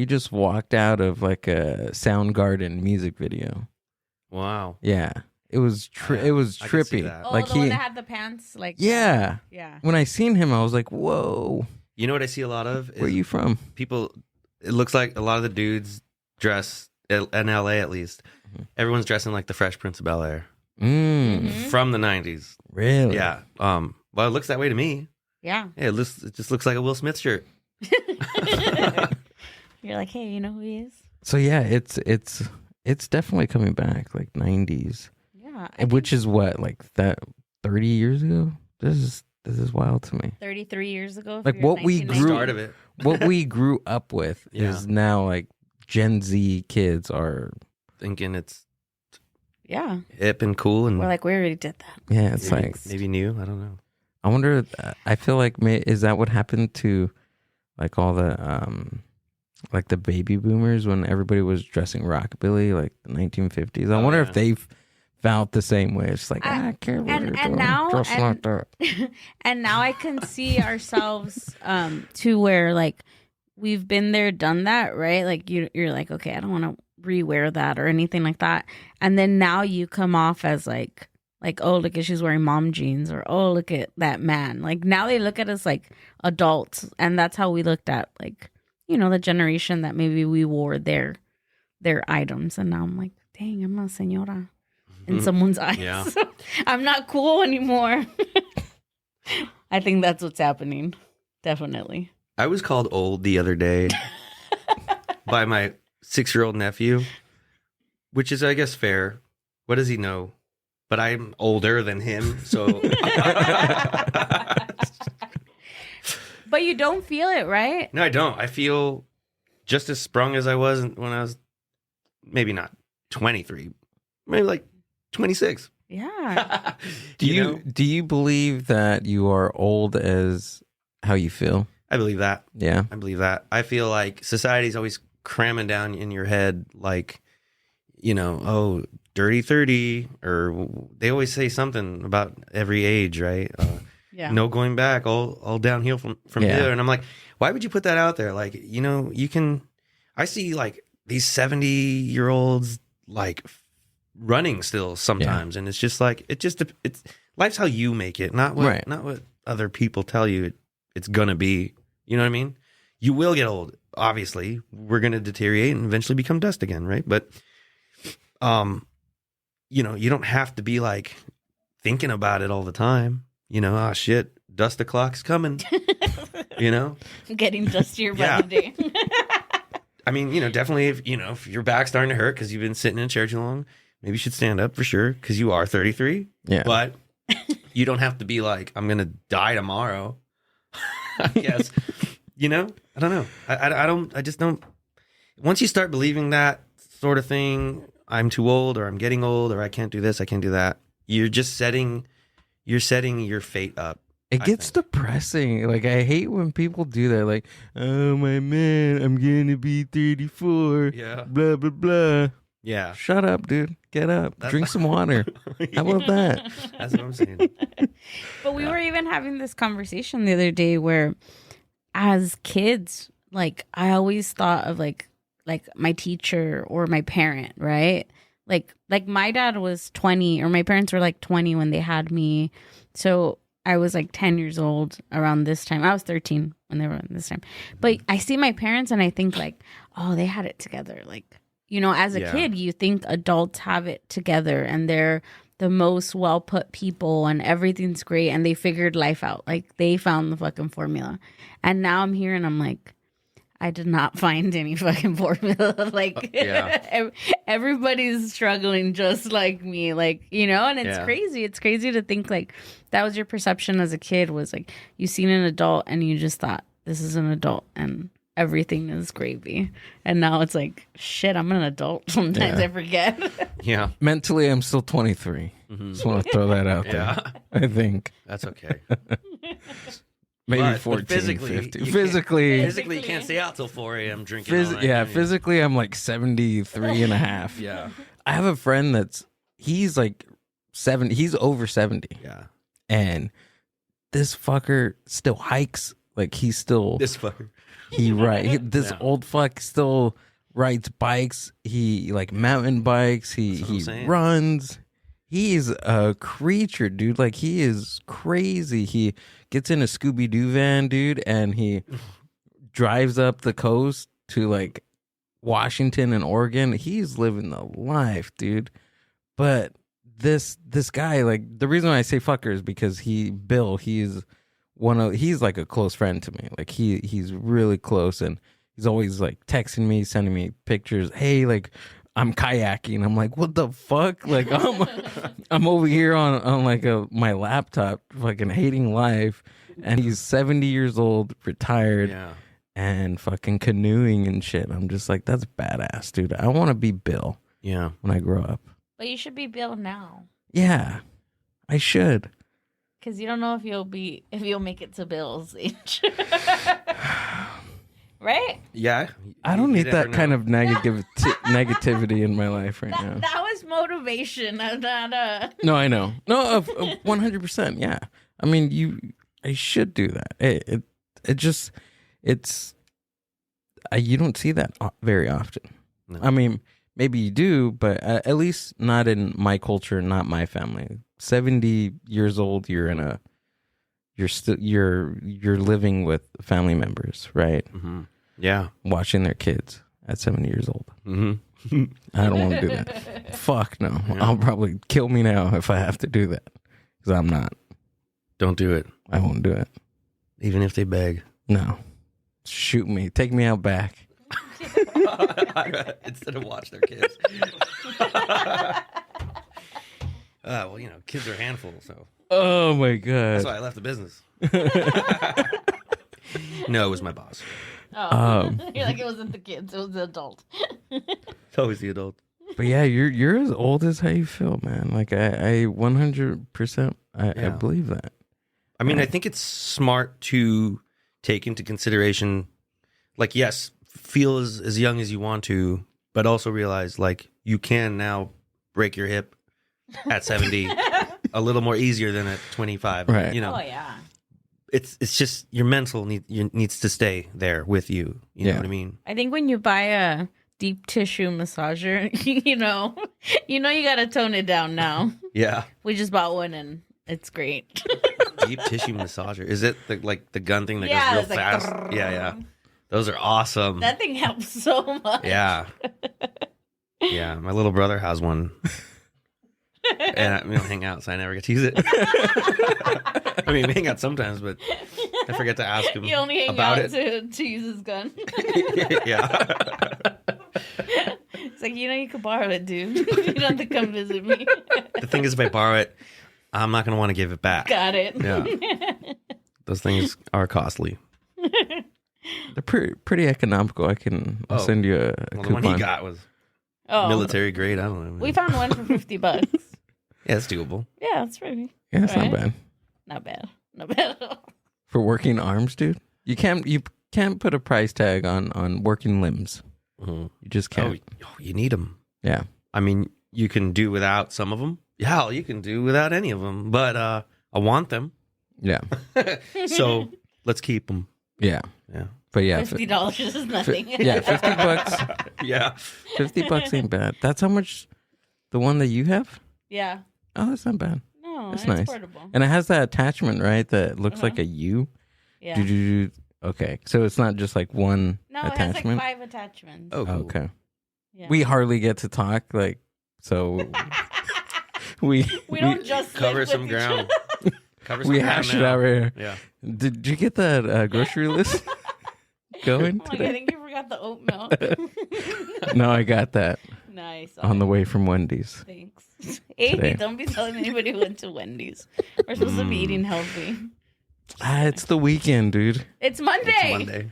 just walked out of like a Soundgarden music video. Wow. Yeah. It was trippy. Like the one that had the pants, like yeah. Yeah. When I seen him, I was like, "Whoa!" You know what I see a lot of? Where are you from? People. It looks like a lot of the dudes dress in LA, at least. Everyone's dressing like the Fresh Prince of Bel-Air from the 90s. Really? Yeah. Well, it looks that way to me. Yeah. It just looks like a Will Smith shirt. You're like, hey, you know who he is? So yeah, it's definitely coming back, like 90s. Yeah. Which is what, like that 30 years ago? This is wild to me. 33 years ago. Like what we grew up with is now like Gen Z kids are thinking it's hip and cool, and we're like, we already did that. Yeah, it's maybe new. I don't know. I wonder. I feel like is that what happened to like all the like the baby boomers when everybody was dressing rockabilly, like the 1950s? I wonder if they've felt the same way. It's like I can't and now like that. And now I can see ourselves to where like we've been there, done that, right? Like you're like, okay, I don't want to rewear that or anything like that. And then now you come off as like, oh, look at she's wearing mom jeans, or oh, look at that man. Like now they look at us like adults, and that's how we looked at like, you know, the generation that maybe we wore their items. And now I'm like, dang, I'm a señora in someone's eyes. Yeah. I'm not cool anymore. I think that's what's happening. Definitely. I was called old the other day by my 6-year-old nephew, which is, I guess, fair. What does he know? But I'm older than him, so. But you don't feel it, right? No, I don't. I feel just as sprung as I was when I was maybe not 23, maybe like 26. Yeah. Do you believe that you are old as how you feel? I believe that. Yeah. I believe that. I feel like society's always cramming down in your head, like, you know, oh, dirty 30, or they always say something about every age, right? No going back, all downhill from here. And I'm like, why would you put that out there? Like, you know, I see like these 70-year-olds like running still sometimes, and it's just like it's life's how you make it, not what other people tell you it's gonna be. You know what I mean? You will get old. Obviously, we're gonna deteriorate and eventually become dust again, right? But you know, you don't have to be like thinking about it all the time. You know, oh shit, dust o'clock's coming. You know, getting dustier by the day. I mean, you know, definitely if your back's starting to hurt because you've been sitting in a chair too long, maybe you should stand up for sure because you are 33. Yeah. But you don't have to be like, I'm going to die tomorrow. I guess. You know? I don't know. I just don't. Once you start believing that sort of thing, I'm too old, or I'm getting old, or I can't do this, I can't do that, you're just setting your fate up. It gets depressing. Like, I hate when people do that. Like, oh, my man, I'm going to be 34. Yeah. Blah, blah, blah. Yeah. Shut up, dude. Get up. Drink some water. How about that? That's what I'm saying. But we were even having this conversation the other day where as kids, like, I always thought of like my teacher or my parent, right? Like my dad was 20, or my parents were like 20 when they had me. So I was like 10 years old around this time. I was 13 when they were in this time. But I see my parents and I think like, oh, they had it together. Like, you know, as a kid, you think adults have it together and they're the most well put people and everything's great and they figured life out. Like they found the fucking formula. And now I'm here and I'm like, I did not find any fucking formula. Like everybody's struggling just like me. Like, you know, and it's crazy. It's crazy to think like that was your perception as a kid, was like you seen an adult and you just thought this is an adult and everything is gravy. And now it's like, shit, I'm an adult. Sometimes I forget. Yeah. Mentally, I'm still 23. Just want to throw that out there. I think. That's okay. Maybe 14, but physically, 15. you Physically, you can't stay out till 4 a.m. drinking. All night. physically, I'm like 73 and a half. Yeah. I have a friend he's like 70. He's over 70. Yeah. And this fucker still hikes. Like he's still This fucker. This old fuck still rides bikes. He like mountain bikes. He runs. He's a creature, dude. Like he is crazy. He gets in a Scooby-Doo van, dude, and he drives up the coast to like Washington and Oregon. He's living the life, dude. But this guy, like the reason why I say fucker is because Bill, he's like a close friend to me. Like he's really close, and he's always like texting me, sending me pictures. Hey, like I'm kayaking. I'm like, what the fuck? Like I'm over here on like my laptop, fucking hating life, and he's 70 years old, retired, and fucking canoeing and shit. I'm just like, that's badass, dude. I want to be Bill. Yeah. When I grow up. But you should be Bill now. Yeah, I should. Because you don't know if you'll make it to Bill's age. Right? Yeah. I don't need that kind of negativity in my life right now. That was motivation. Not No, I know. No, of 100%. Yeah. I mean, I should do that. You don't see that very often. No. I mean, maybe you do, but at least not in my culture, not my family. 70 years old, you're living with family members, right? Mm-hmm. Yeah. Watching their kids at 70 years old. Mm-hmm. I don't want to do that. Fuck no. Yeah. I'll probably kill me now if I have to do that. Because I'm not. Don't do it. I won't do it. Even if they beg. No. Shoot me. Take me out back. Instead of watch their kids. Well, kids are a handful, so. Oh my God. That's why I left the business. No, it was my boss. Oh, you're like, it wasn't the kids, it was the adult. It's always the adult. But yeah, you're as old as how you feel, man. Like I 100%, I believe that. I mean, I think it's smart to take into consideration, like, yes, feel as young as you want to, but also realize, like, you can now break your hip at 70 a little more easier than at 25. Right. Oh, yeah. It's just your mental needs to stay there with you. You know what I mean? I think when you buy a deep tissue massager, you got to tone it down now. Yeah. We just bought one and it's great. Deep tissue massager. Is it the gun thing that goes real fast? Like, yeah. Those are awesome. That thing helps so much. Yeah. Yeah. My little brother has one. And we don't hang out, so I never get to use it. I mean, we hang out sometimes, but I forget to ask him. You only hang about out it. to use his gun. Yeah. It's like, you could borrow it, dude. You don't have to come visit me. The thing is, if I borrow it, I'm not going to want to give it back. Got it. Yeah. Those things are costly. They're pretty economical. I'll send you a well, coupon. The one he got was military grade. I don't know. We found one for $50. Yeah, it's doable. Yeah, it's pretty. Yeah, it's not bad. Not bad. Not bad at all. For working arms, dude, you can't put a price tag on working limbs. Mm-hmm. You just can't. Oh, you need them. Yeah. I mean, you can do without some of them. Yeah, you can do without any of them. But I want them. Yeah. So let's keep them. Yeah. Yeah. But yeah, $50 is nothing. Yeah, $50. Yeah. $50 ain't bad. That's how much the one that you have? Yeah. Oh, that's not bad. No, that's it's nice. portable. And it has that attachment, right? That looks like a U. Yeah. Okay, so it's not just like one attachment. It has like 5 attachments. Oh, cool. Okay. Yeah. We hardly get to talk, like, so we don't just cover some ground. We hash it out right here. Yeah. Did you get that grocery list going today? I think you forgot the oat milk. No, I got that. Nice. On the way from Wendy's. Thanks. Hey, don't be telling anybody who went to Wendy's. We're supposed to be eating healthy. It's the weekend, dude. It's Monday. It's Monday.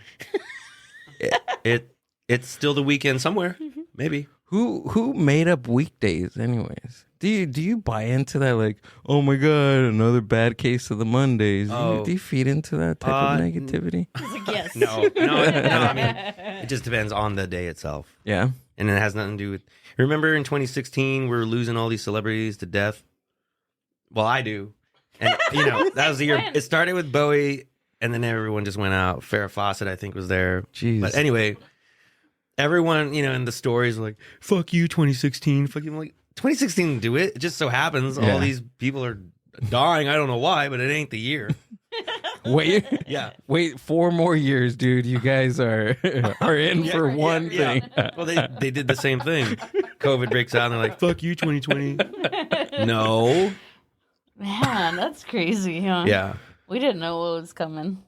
It's still the weekend somewhere, maybe. Who made up weekdays anyways? Do you buy into that, like, oh my god, another bad case of the Mondays? Do you feed into that type of negativity? Yes. No. I mean, it just depends on the day itself. Yeah. And it has nothing to do with. Remember in 2016, we were losing all these celebrities to death. Well, I do, and that was the year. It started with Bowie, and then everyone just went out. Farrah Fawcett, I think, was there. Jeez. But anyway, everyone, in the stories were like, "Fuck you, 2016." Fuck you. I'm like, 2016 didn't do it. It just so happens all these people are dying. I don't know why, but it ain't the year. Wait 4 more years, dude. You guys are in for one thing. Well, they did the same thing. COVID breaks out and they're like, "Fuck you, 2020." No. Man, that's crazy, huh? Yeah. We didn't know what was coming.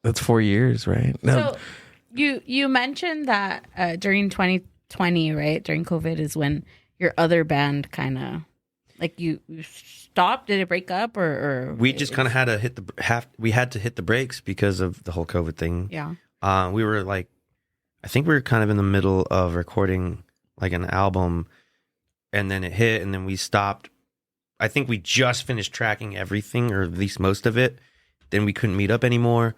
That's 4 years, right? No. So you mentioned that during 2020, right? During COVID is when your other band kind of like you stopped. Did it break up or we just kind of had to we had to hit the brakes because of the whole COVID thing. Yeah. We were like, I think we were kind of in the middle of recording like an album, and then it hit, and then we stopped. I think we just finished tracking everything, or at least most of it. Then we couldn't meet up anymore.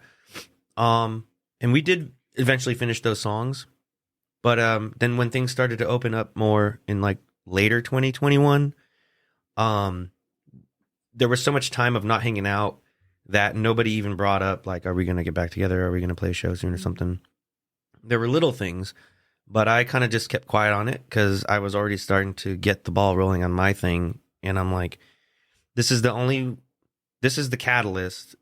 And we did eventually finish those songs. But then when things started to open up more in like later 2021, there was so much time of not hanging out that nobody even brought up like, are we going to get back together? Are we going to play a show soon or something? There were little things, but I kind of just kept quiet on it because I was already starting to get the ball rolling on my thing. And I'm like, this is the catalyst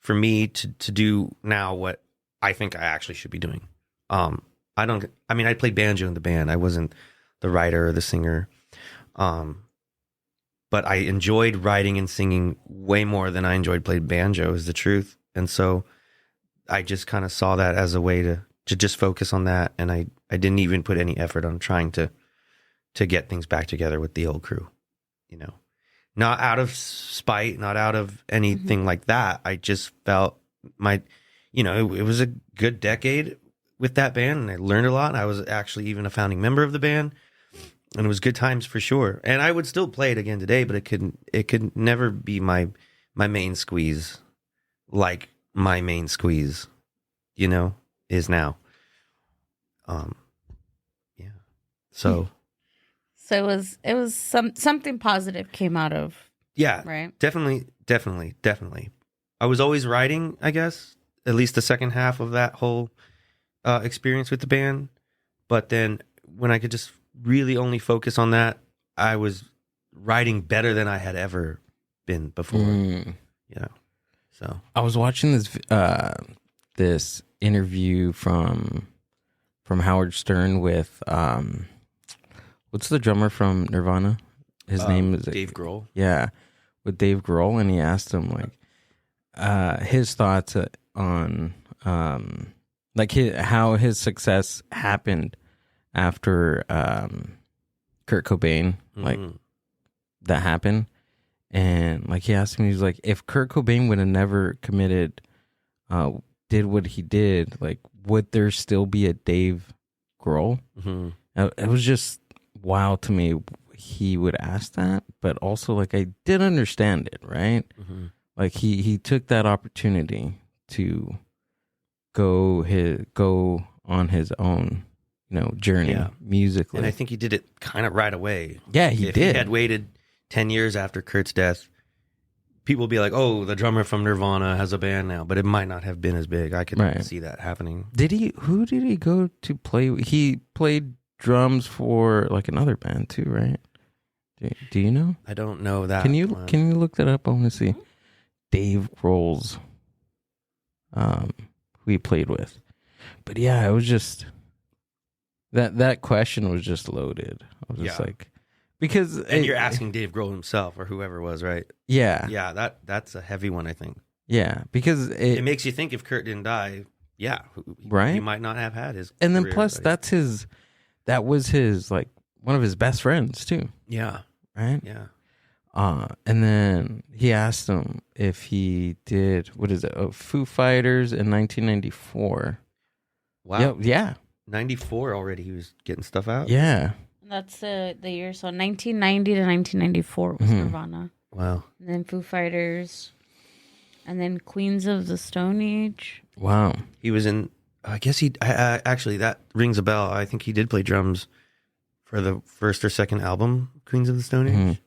for me to do now what I think I actually should be doing. I played banjo in the band. I wasn't the writer or the singer. But I enjoyed writing and singing way more than I enjoyed playing banjo, is the truth. And so I just kind of saw that as a way to just focus on that. And I didn't even put any effort on trying to get things back together with the old crew, not out of spite, not out of anything like that. I just felt it was a good decade with that band, and I learned a lot. I was actually even a founding member of the band, and it was good times for sure. And I would still play it again today, but it could never be my main squeeze, like my main squeeze, is now. Yeah. So it was something positive came out of. Yeah. Right. Definitely. I was always writing, I guess, at least the second half of that whole experience with the band. But then when I could just really only focus on that, I was writing better than I had ever been before. So I was watching this interview from Howard Stern with what's the drummer from Nirvana? His name is Dave Grohl. Yeah, with Dave Grohl, and he asked him like his thoughts on how his success happened after Kurt Cobain, like that happened. And like he asked me, he's like, if Kurt Cobain would have never committed, did what he did, like, would there still be a Dave Grohl? Mm-hmm. It was just wild to me he would ask that, but also like I did understand it, right? Mm-hmm. Like he took that opportunity to go on his own, journey musically. And I think he did it kind of right away. Yeah, he did. If he had waited 10 years after Kurt's death, people would be like, oh, the drummer from Nirvana has a band now, but it might not have been as big. I could see that happening. Who did he go to play with? He played drums for like another band too, right? Do you know? I don't know that. Can you look that up? I want to see Dave Grohl's who he played with. But yeah, it was just that question was just loaded. I was just like, because you're asking Dave Grohl himself or whoever it was, right? Yeah. Yeah, that's a heavy one, I think. Yeah, because it makes you think if Kurt didn't die, right? He might not have had his and then career, plus that was his like one of his best friends too. Yeah. Right? Yeah. And then he asked him if he did Foo Fighters in 1994. Wow. Yeah. 94 already. He was getting stuff out. Yeah. That's the year. So 1990 to 1994 was Nirvana. Wow. And then Foo Fighters. And then Queens of the Stone Age. Wow. He was in. I guess he actually, that rings a bell. I think he did play drums for the first or second album, Queens of the Stone Age.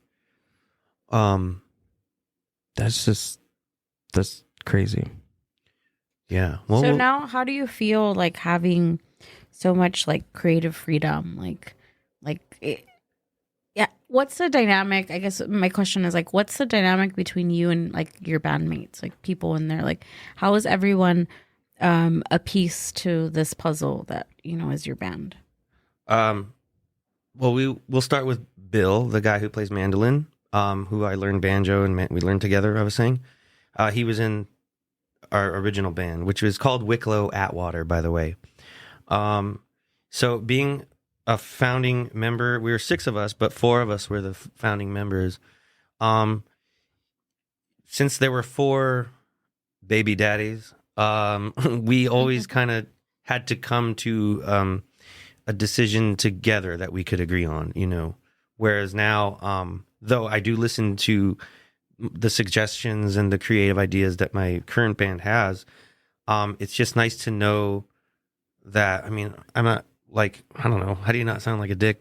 That's crazy. Yeah. Well, So now, how do you feel like having so much like creative freedom? Yeah. What's the dynamic? I guess my question is like, what's the dynamic between you and like your bandmates, like people in there? Like, how is everyone a piece to this puzzle that is your band? well, we'll start with Bill, the guy who plays mandolin, who I learned banjo and we learned together. I was saying, he was in our original band, which was called Wicklow Atwater, by the way. So being a founding member, we were 6 of us, but 4 of us were the founding members. Since there were 4 baby daddies, we always kind of had to come to a decision together that we could agree on, Whereas now, though I do listen to the suggestions and the creative ideas that my current band has, it's just nice to know that, I mean, I'm not like, I don't know, how do you not sound like a dick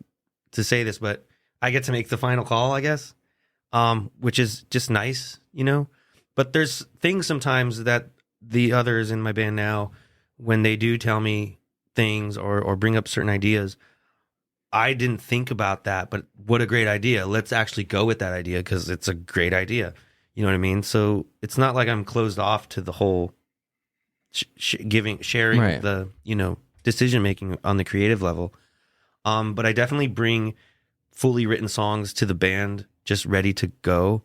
to say this, but I get to make the final call, I guess, which is just nice, But there's things sometimes that the others in my band now, when they do tell me things or bring up certain ideas, I didn't think about that, but what a great idea. Let's actually go with that idea because it's a great idea. You know what I mean? So it's not like I'm closed off to the whole sharing Right. the, decision making on the creative level. But I definitely bring fully written songs to the band just ready to go.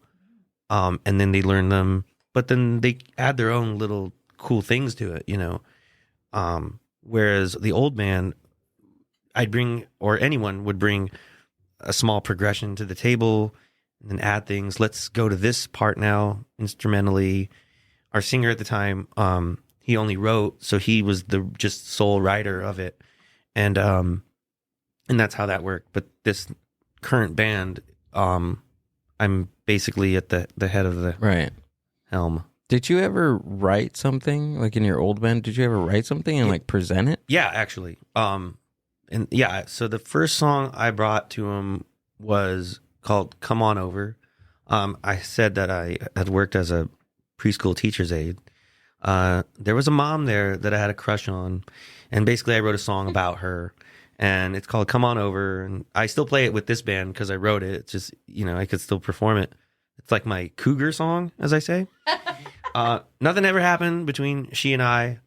And then they learn them, but then they add their own little cool things to it, whereas the old band, I'd bring, or anyone would bring a small progression to the table and then add things. Let's go to this part now instrumentally. Our singer at the time, he only wrote, so he was the just sole writer of it. And that's how that worked. But this current band, I'm basically at the head of the helm. Did you ever write something like in your old band? Did you ever write something and like present it? Yeah, actually. And yeah, so the first song I brought to him was called Come On Over. I said that I had worked as a preschool teacher's aide. There was a mom there that I had a crush on, and basically I wrote a song about her, and it's called Come On Over, and I still play it with this band because I wrote it. It's just, I could still perform it. It's like my cougar song, as I say. Nothing ever happened between she and I,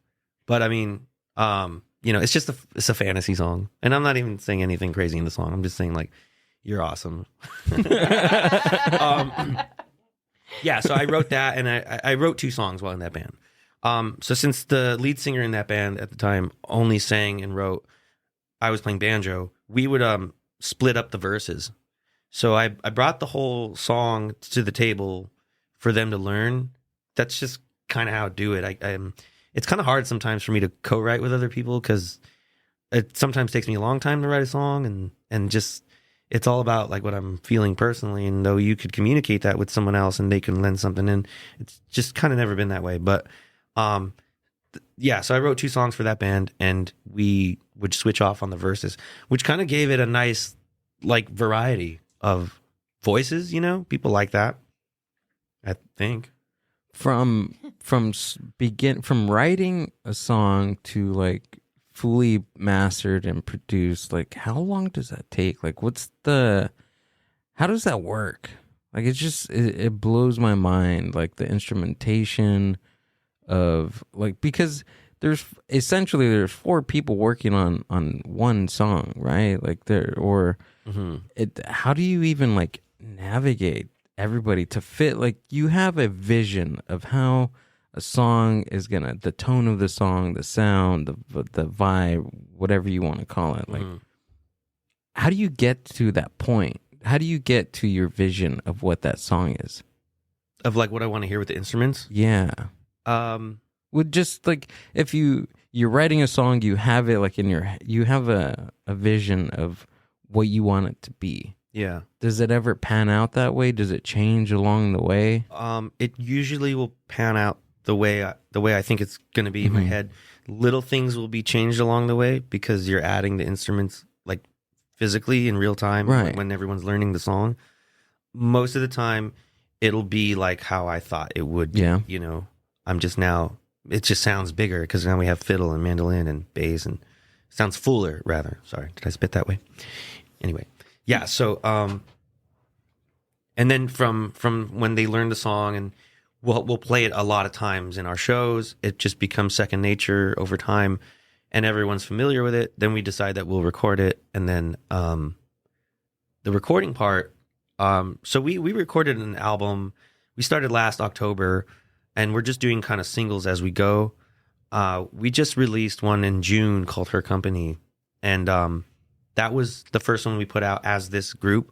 but I mean, it's just it's a fantasy song, and I'm not even saying anything crazy in the song. I'm just saying like, you're awesome. Yeah, so I wrote that, and I wrote 2 songs while in that band. So since the lead singer in that band at the time only sang and wrote, I was playing banjo, we would split up the verses. So I brought the whole song to the table for them to learn. That's just kind of how I do it. It's kind of hard sometimes for me to co-write with other people because it sometimes takes me a long time to write a song, and just it's all about like what I'm feeling personally. And though you could communicate that with someone else and they can lend something in, it's just kind of never been that way. But yeah, so I wrote 2 songs for that band, and we would switch off on the verses, which kind of gave it a nice like variety of voices. People like that, I think. From writing a song to like fully mastered and produced, like how long does that take? Like how does that work? Like it blows my mind, like the instrumentation of like, because there's 4 people working on one song, right? Like how do you even like navigate everybody to fit? Like you have a vision of how a song is the tone of the song, the sound, the vibe, whatever you want to call it. Like, how do you get to that point? How do you get to your vision of what that song is? Of like what I want to hear with the instruments? Yeah. Would just like if you you're writing a song, you have it like in you have a vision of what you want it to be. Yeah. Does it ever pan out that way? Does it change along the way? It usually will pan out the way I think it's going to be in my head. Little things will be changed along the way because you're adding the instruments like physically in real time when everyone's learning the song. Most of the time, it'll be like how I thought it would be. Yeah. You know, it just sounds bigger because now we have fiddle and mandolin and bass and sounds fuller rather. Sorry, did I spit that way? Anyway. Yeah, so and then from when they learn the song, and we'll play it a lot of times in our shows, it just becomes second nature over time, and everyone's familiar with it. Then we decide that we'll record it, and then the recording part. So we recorded an album. We started last October, and we're just doing kind of singles as we go. We just released one in June called Her Company, and that was the first one we put out as this group,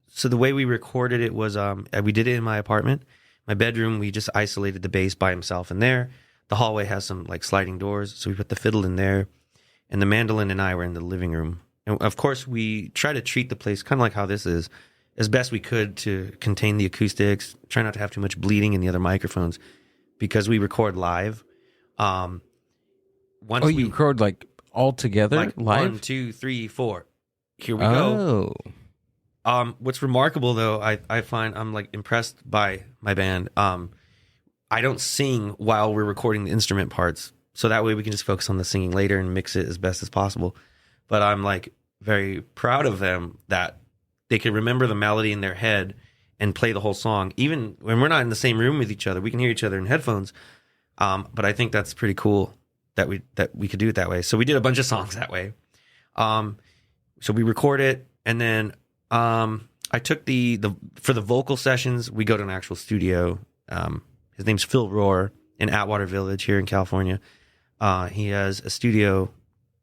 so the way we recorded it was, we did it in my apartment, my bedroom. We just isolated the bass by himself in there. The hallway has some like sliding doors. So we put the fiddle in there, and the mandolin and I were in the living room. And of course we try to treat the place kind of like how this is, as best we could to contain the acoustics, try not to have too much bleeding in the other microphones because we record live. You record like all together, like live? 1, 2, 3, 4. Here we go. What's remarkable though, I find I'm like impressed by my band. I don't sing while we're recording the instrument parts, so that way we can just focus on the singing later and mix it as best as possible. But I'm like very proud of them that they can remember the melody in their head and play the whole song, even when we're not in the same room with each other. We can hear each other in headphones. But I think that's pretty cool that we could do it that way. So we did a bunch of songs that way. So we record it, and then I took for the vocal sessions, we go to an actual studio. His name's Phil Rohr in Atwater Village here in California. He has a studio,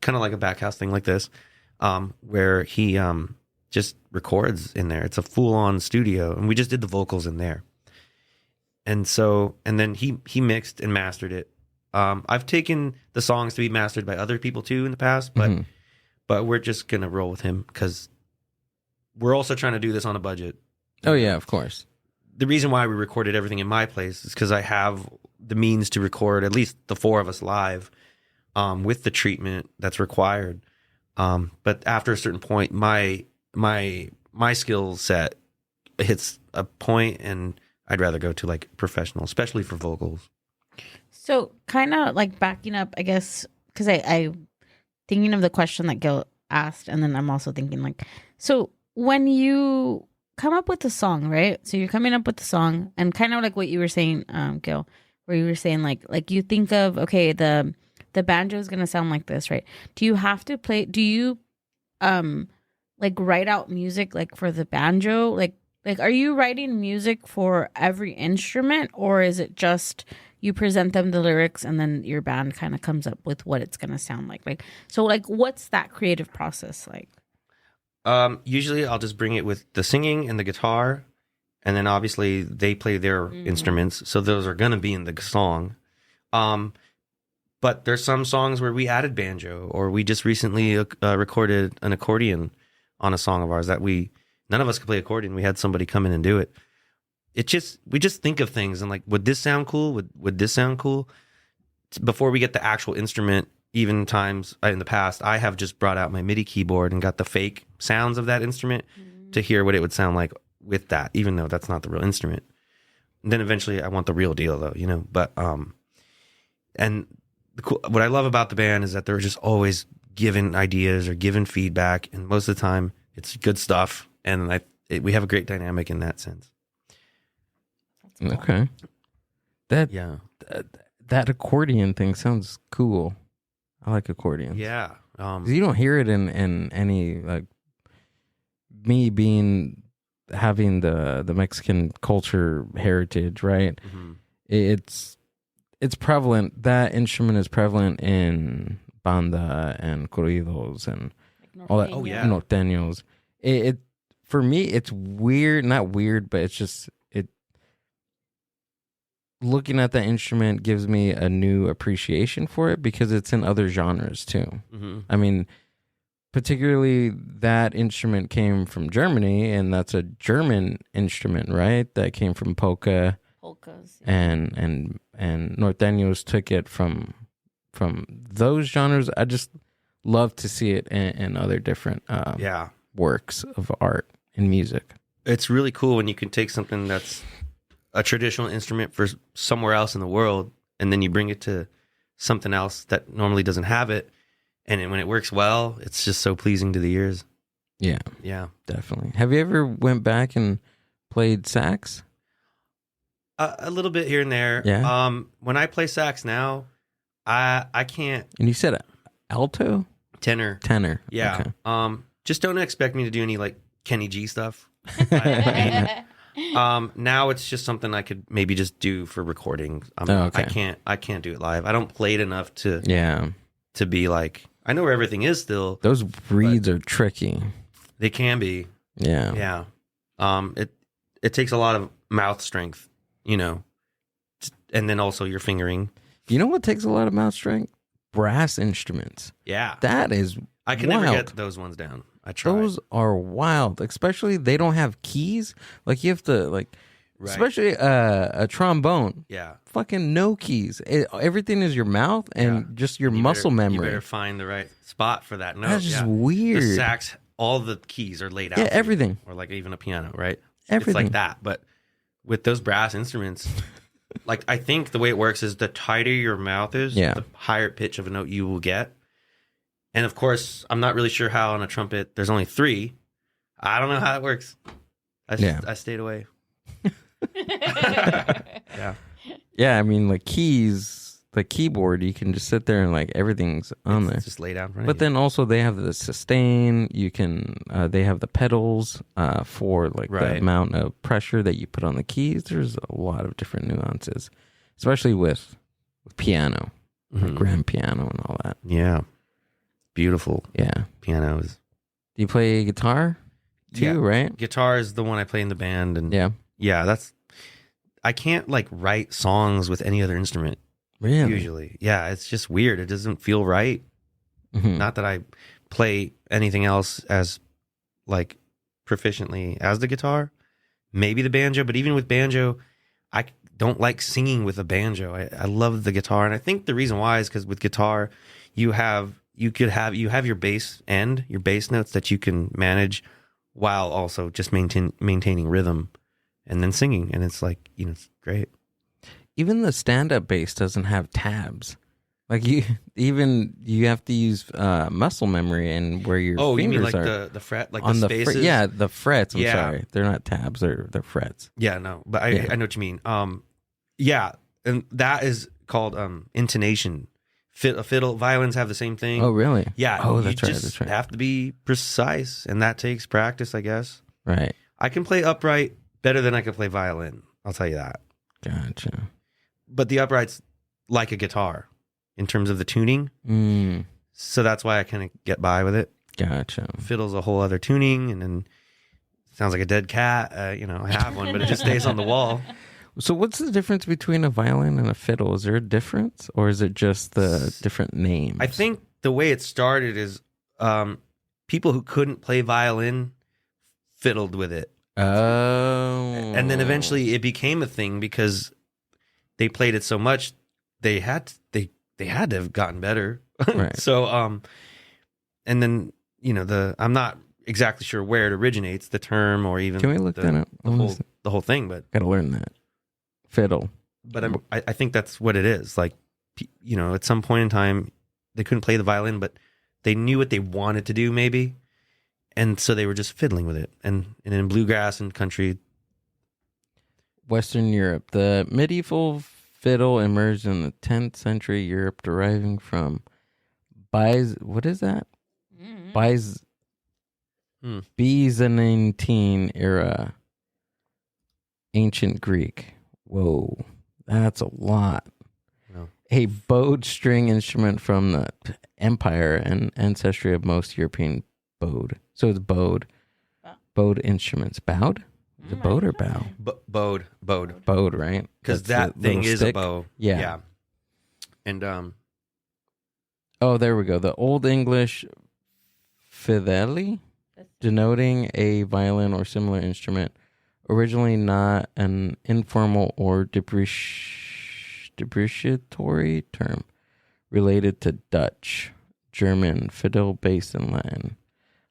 kind of like a back house thing like this, where he just records in there. It's a full-on studio, and we just did the vocals in there. And then he mixed and mastered it. I've taken the songs to be mastered by other people too in the past, but we're just gonna roll with him because we're also trying to do this on a budget. Oh yeah, of course. The reason why we recorded everything in my place is because I have the means to record at least the 4 of us live, with the treatment that's required. But after a certain point, my skill set hits a point, and I'd rather go to like professional, especially for vocals. So kind of like backing up, I guess, because I thinking of the question that Gil asked, and then I'm also thinking like, so when you come up with the song, right? So you're coming up with the song, and kind of like what you were saying, Gil, where you were saying like you think of, okay, the banjo is gonna sound like this, right? Do you have to play? Do you like write out music like for the banjo? Like are you writing music for every instrument, or is it just you present them the lyrics and then your band kind of comes up with what it's gonna sound like? Like, so like what's that creative process like? Usually I'll just bring it with the singing and the guitar, and then obviously they play their instruments, so those are gonna be in the song. But there's some songs where we added banjo, or we just recently recorded an accordion on a song of ours that none of us could play accordion. We had somebody come in and do it. We just think of things and like, would this sound cool? Would this sound cool? Before we get the actual instrument, even times in the past, I have just brought out my MIDI keyboard and got the fake sounds of that instrument to hear what it would sound like with that, even though that's not the real instrument. And then eventually I want the real deal though, you know, but, and what I love about the band is that they're just always giving ideas or giving feedback. And most of the time it's good stuff. And we have a great dynamic in that sense. Okay. That accordion thing sounds cool. I like accordions. Yeah. 'Cause you don't hear it in any, like, me having the Mexican culture heritage, right? Mm-hmm. It's prevalent. That instrument is prevalent in banda and corridos and all that. Oh, yeah. Norteños. It for me, it's weird. Not weird, but it's just looking at that instrument gives me a new appreciation for it because it's in other genres too. Mm-hmm. I mean, particularly that instrument came from Germany, and that's a German instrument, right? That came from polka, Polkas. and norteños took it from those genres. I just love to see it in other different works of art and music. It's really cool when you can take something that's a traditional instrument for somewhere else in the world, and then you bring it to something else that normally doesn't have it. And when it works well, it's just so pleasing to the ears. Yeah. Yeah. Definitely. Have you ever went back and played sax? A little bit here and there. Yeah. When I play sax now, I can't. And you said alto? Tenor. Yeah. Okay. Just don't expect me to do any like Kenny G stuff. Now it's just something I could maybe just do for recording. Okay. I can't do it live. I don't play it enough to be like, I know where everything is still. Those reeds are tricky. They can be. Yeah. Yeah. It takes a lot of mouth strength, and then also your fingering. You know what takes a lot of mouth strength? Brass instruments. Yeah. That is I can wild. never get those ones down. I try. Those are wild, especially they don't have keys. Like you have to Right. especially a trombone. Yeah. Fucking no keys. Everything is your mouth and just your muscle memory. You better find the right spot for that note. That's just weird. The sax, all the keys are laid out. Yeah, for you. everything. Or like even a piano, right? Everything. It's like that. But with those brass instruments, like I think the way it works is the tighter your mouth is, the higher pitch of a note you will get. And of course, I'm not really sure how on a trumpet, there's only 3. I don't know how it works. I stayed away. Yeah. Yeah, I mean, like keys, the keyboard, you can just sit there and like everything's on there. Just laid out in front But of you. then also they have the sustain. You can, they have the pedals for like the amount of pressure that you put on the keys. There's a lot of different nuances, especially with piano, grand piano and all that. Yeah. Beautiful. Yeah. Pianos. Do you play guitar too, right? Guitar is the one I play in the band. And yeah, I can't like write songs with any other instrument. Really? Usually. Yeah, it's just weird. It doesn't feel right. Mm-hmm. Not that I play anything else as like proficiently as the guitar. Maybe the banjo, but even with banjo, I don't like singing with a banjo. I love the guitar, and I think the reason why is because with guitar, you have your bass end, your bass notes that you can manage while also just maintaining rhythm and then singing, and it's like, it's great. Even the stand-up bass doesn't have tabs. Like you have to use muscle memory and where your fingers you mean like are the fret, like on the spaces? the frets. I'm sorry, they're not tabs; they're frets. Yeah, no, but I know what you mean. And that is called intonation. Fiddle, violins have the same thing. Oh, really? Yeah. Oh, you that's right. just have to be precise, and that takes practice, I guess. Right. I can play upright better than I can play violin. I'll tell you that. Gotcha. But the upright's like a guitar in terms of the tuning. So that's why I kind of get by with it. Gotcha. Fiddle's a whole other tuning, and then sounds like a dead cat. I have one, but it just stays on the wall. So what's the difference between a violin and a fiddle? Is there a difference, or is it just the different names? I think the way it started is people who couldn't play violin fiddled with it. Oh. And then eventually it became a thing because they played it so much, they had to have gotten better. Right. So and then I'm not exactly sure where it originates, the term, or even Can we look that up? the whole thing, but gotta learn that. Fiddle. But I think that's what it is. Like, at some point in time, they couldn't play the violin, but they knew what they wanted to do, maybe, and so they were just fiddling with it. And in bluegrass and country, Western Europe, the medieval fiddle emerged in the 10th century Europe, deriving from what is that? Byzantine era, ancient Greek. Whoa, that's a lot. No. A bowed string instrument from the empire and ancestry of most European bowed. So it's bowed. Bowed instruments. Bowed? Is it bowed or bow? Bowed. Bowed, right? Because That's that the thing little is stick. a bow. Yeah. And Oh, there we go. The Old English fideli, denoting a violin or similar instrument, originally not an informal or depreciatory term, related to Dutch, German, fiddle, bass, and Latin.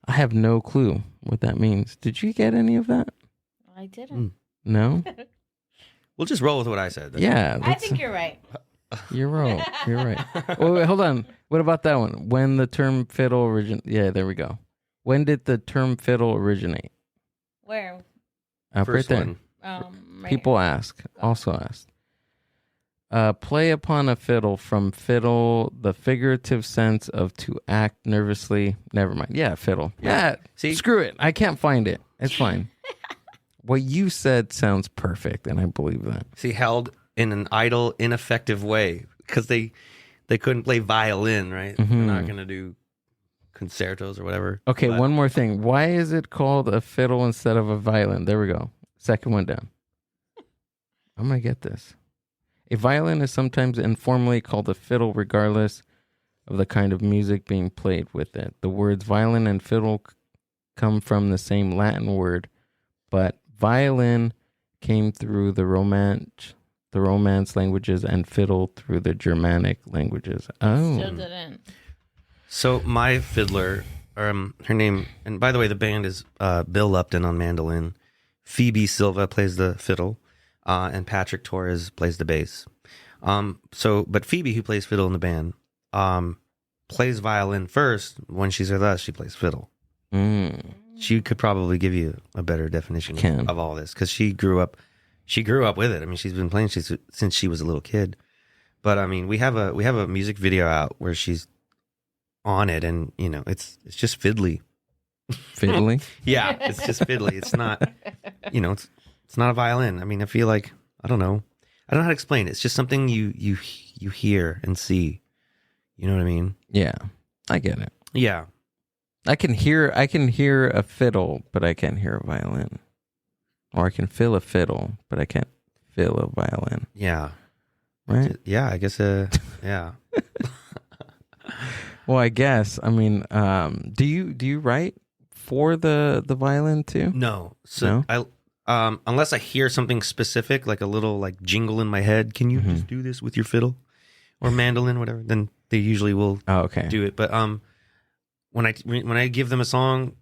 I have no clue what that means. Did you get any of that? I didn't. No? we'll just roll with what I said. Yeah. I think you're right. You're right. You're right. Wait, hold on. What about that one? When the term fiddle Yeah, there we go. When did the term fiddle originate? Where? Up right First there. one. Right People also asked. Play upon a fiddle, from fiddle, the figurative sense of to act nervously. Never mind. Yeah, fiddle. Yeah. See? Screw it. I can't find it. It's fine. What you said sounds perfect, and I believe that. See, held in an idle, ineffective way because they couldn't play violin, right? They're not going to do concertos or whatever. Okay, But- one more thing. Why is it called a fiddle instead of a violin? There we go. Second one down. I'm going to get this. A violin is sometimes informally called a fiddle regardless of the kind of music being played with it. The words violin and fiddle come from the same Latin word, but violin came through the Romance languages and fiddle through the Germanic languages. Oh. Still didn't. So my fiddler, her name, and by the way, the band is Bill Lupton on mandolin, Phoebe Silva plays the fiddle, and Patrick Torres plays the bass. But Phoebe, who plays fiddle in the band, plays violin first. When she's with us, she plays fiddle. She could probably give you a better definition of all this because she grew up with it. I mean, she's been playing since she was a little kid. But I mean, we have a music video out where she's on it, and it's just fiddly. Fiddly? Yeah, it's just fiddly. It's not, it's not a violin. I mean, I feel like I don't know how to explain it. It's just something you hear and see. You know what I mean? Yeah, I get it. Yeah. I can hear a fiddle, but I can't hear a violin. Or I can feel a fiddle, but I can't feel a violin. Yeah. Right? Yeah, I guess yeah. Well, I guess. I mean, do you write for the violin too? No. So No? unless I hear something specific, like a little like jingle in my head, can you just do this with your fiddle or mandolin, whatever? Then they usually will do it. But when I give them a song,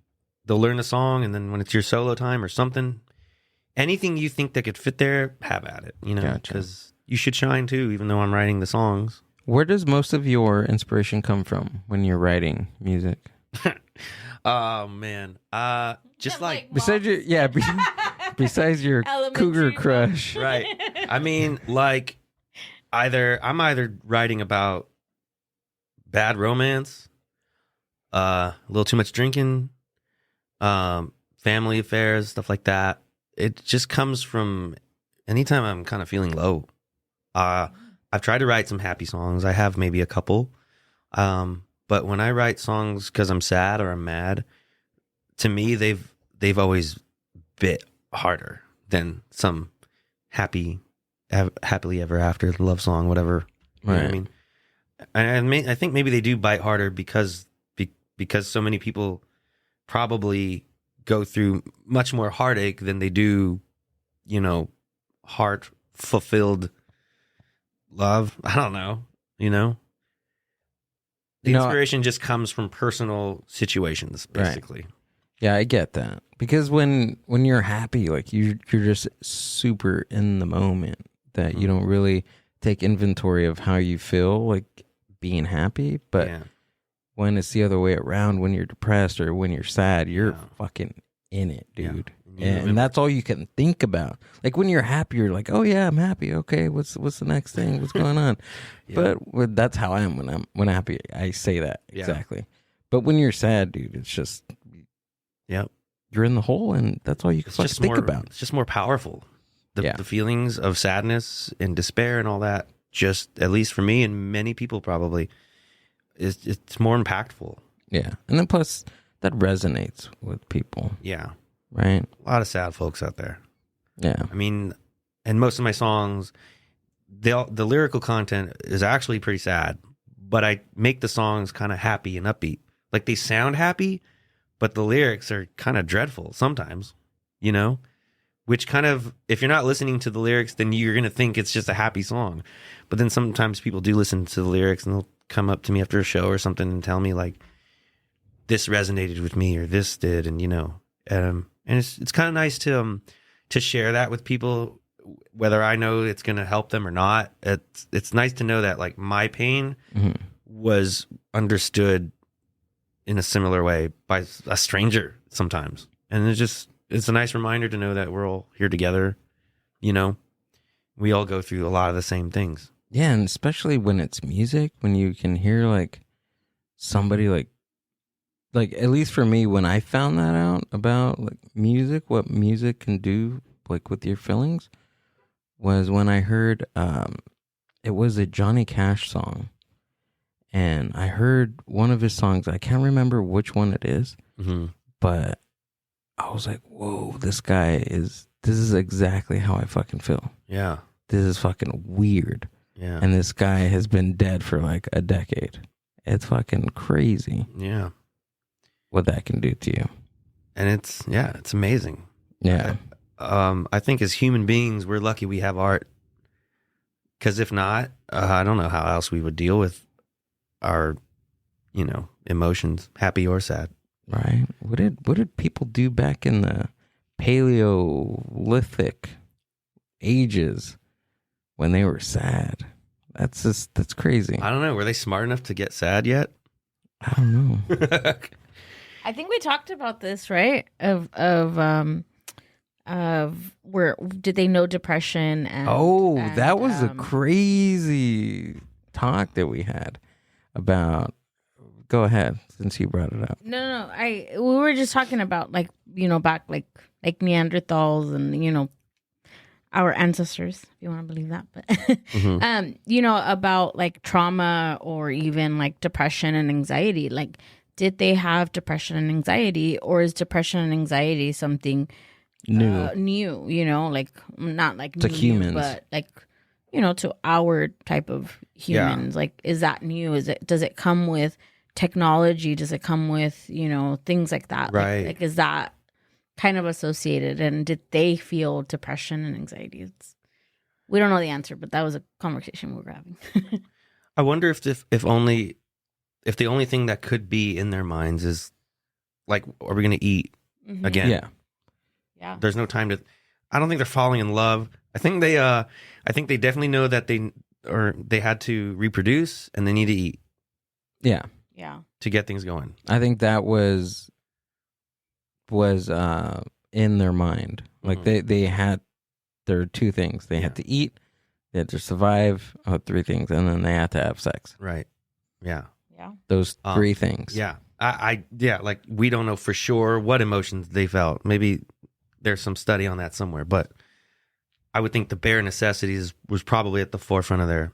they'll learn the song, and then when it's your solo time or something, anything you think that could fit there, have at it. Because you should shine too, even though I'm writing the songs. Where does most of your inspiration come from when you're writing music? Oh man, just like besides besides your cougar crush, right? I mean, like I'm either writing about bad romance, a little too much drinking, family affairs, stuff like that. It just comes from anytime I'm kind of feeling low. I've tried to write some happy songs. I have maybe a couple. But when I write songs because I'm sad or I'm mad, to me, they've always bit harder than some happily ever after love song, whatever. You know what I mean? I think maybe they do bite harder because so many people probably go through much more heartache than they do, heart fulfilled love. I don't know, The inspiration just comes from personal situations, basically. Right. Yeah, I get that. Because when you're happy, like you're just super in the moment that you don't really take inventory of how you feel, like being happy. But when it's the other way around, when you're depressed or when you're sad, you're fucking in it, dude. And that's all you can think about. Like when you're happy, you're like, "Oh yeah, I'm happy. Okay, what's the next thing? What's going on?" But that's how I am when I'm happy. I say that exactly. But when you're sad, dude, it's just you're in the hole, and that's all you can think about. It's just more powerful. The feelings of sadness and despair and all that. Just at least for me and many people probably, it's more impactful. Yeah, and then plus that resonates with people. Yeah. Right. A lot of sad folks out there. Yeah. I mean, and most of my songs, the lyrical content is actually pretty sad, but I make the songs kind of happy and upbeat. Like they sound happy, but the lyrics are kind of dreadful sometimes, you know? Which kind of, if you're not listening to the lyrics, then you're going to think it's just a happy song. But then sometimes people do listen to the lyrics and they'll come up to me after a show or something and tell me like, this resonated with me or this did. And, you know, and it's kind of nice to share that with people, whether I know it's going to help them or not. It's nice to know that like my pain was understood in a similar way by a stranger sometimes. And it's a nice reminder to know that we're all here together. You know, we all go through a lot of the same things. Yeah. And especially when it's music, when you can hear like somebody like at least for me, when I found that out about like music, what music can do like with your feelings was when I heard, it was a Johnny Cash song. And I heard one of his songs. I can't remember which one it is, but I was like, whoa, this is exactly how I fucking feel. Yeah. This is fucking weird. Yeah. And this guy has been dead for like a decade. It's fucking crazy. Yeah. What that can do to you. And it's amazing. Yeah. I think as human beings, we're lucky we have art. Because if not, I don't know how else we would deal with our, you know, emotions, happy or sad. Right. What did people do back in the Paleolithic ages when they were sad? That's crazy. I don't know. Were they smart enough to get sad yet? I don't know. I think we talked about this, right? Of where did they know depression? And that was a crazy talk that we had about. Go ahead, since you brought it up. No. We were just talking about like, you know, back like Neanderthals and, you know, our ancestors, if you want to believe that, but you know, about like trauma or even like depression and anxiety. Like, did they have depression and anxiety, or is depression and anxiety something new? You know, like not like to new, humans, but like, you know, to our type of humans. Yeah. Like, is that new? Does it come with technology? Does it come with, you know, things like that? Right. Like is that kind of associated? And did they feel depression and anxiety? We don't know the answer, but that was a conversation we were having. I wonder if the only thing that could be in their minds is like, are we going to eat again? Yeah. There's no time to. I don't think they're falling in love. I think they definitely know that they had to reproduce and they need to eat. Yeah. To get things going. I think that was in their mind. Like they had their two things. They had to eat, they had to survive, three things, and then they had to have sex. Right. Yeah. Those three things. Yeah. Like we don't know for sure what emotions they felt. Maybe there's some study on that somewhere, but I would think the bare necessities was probably at the forefront of their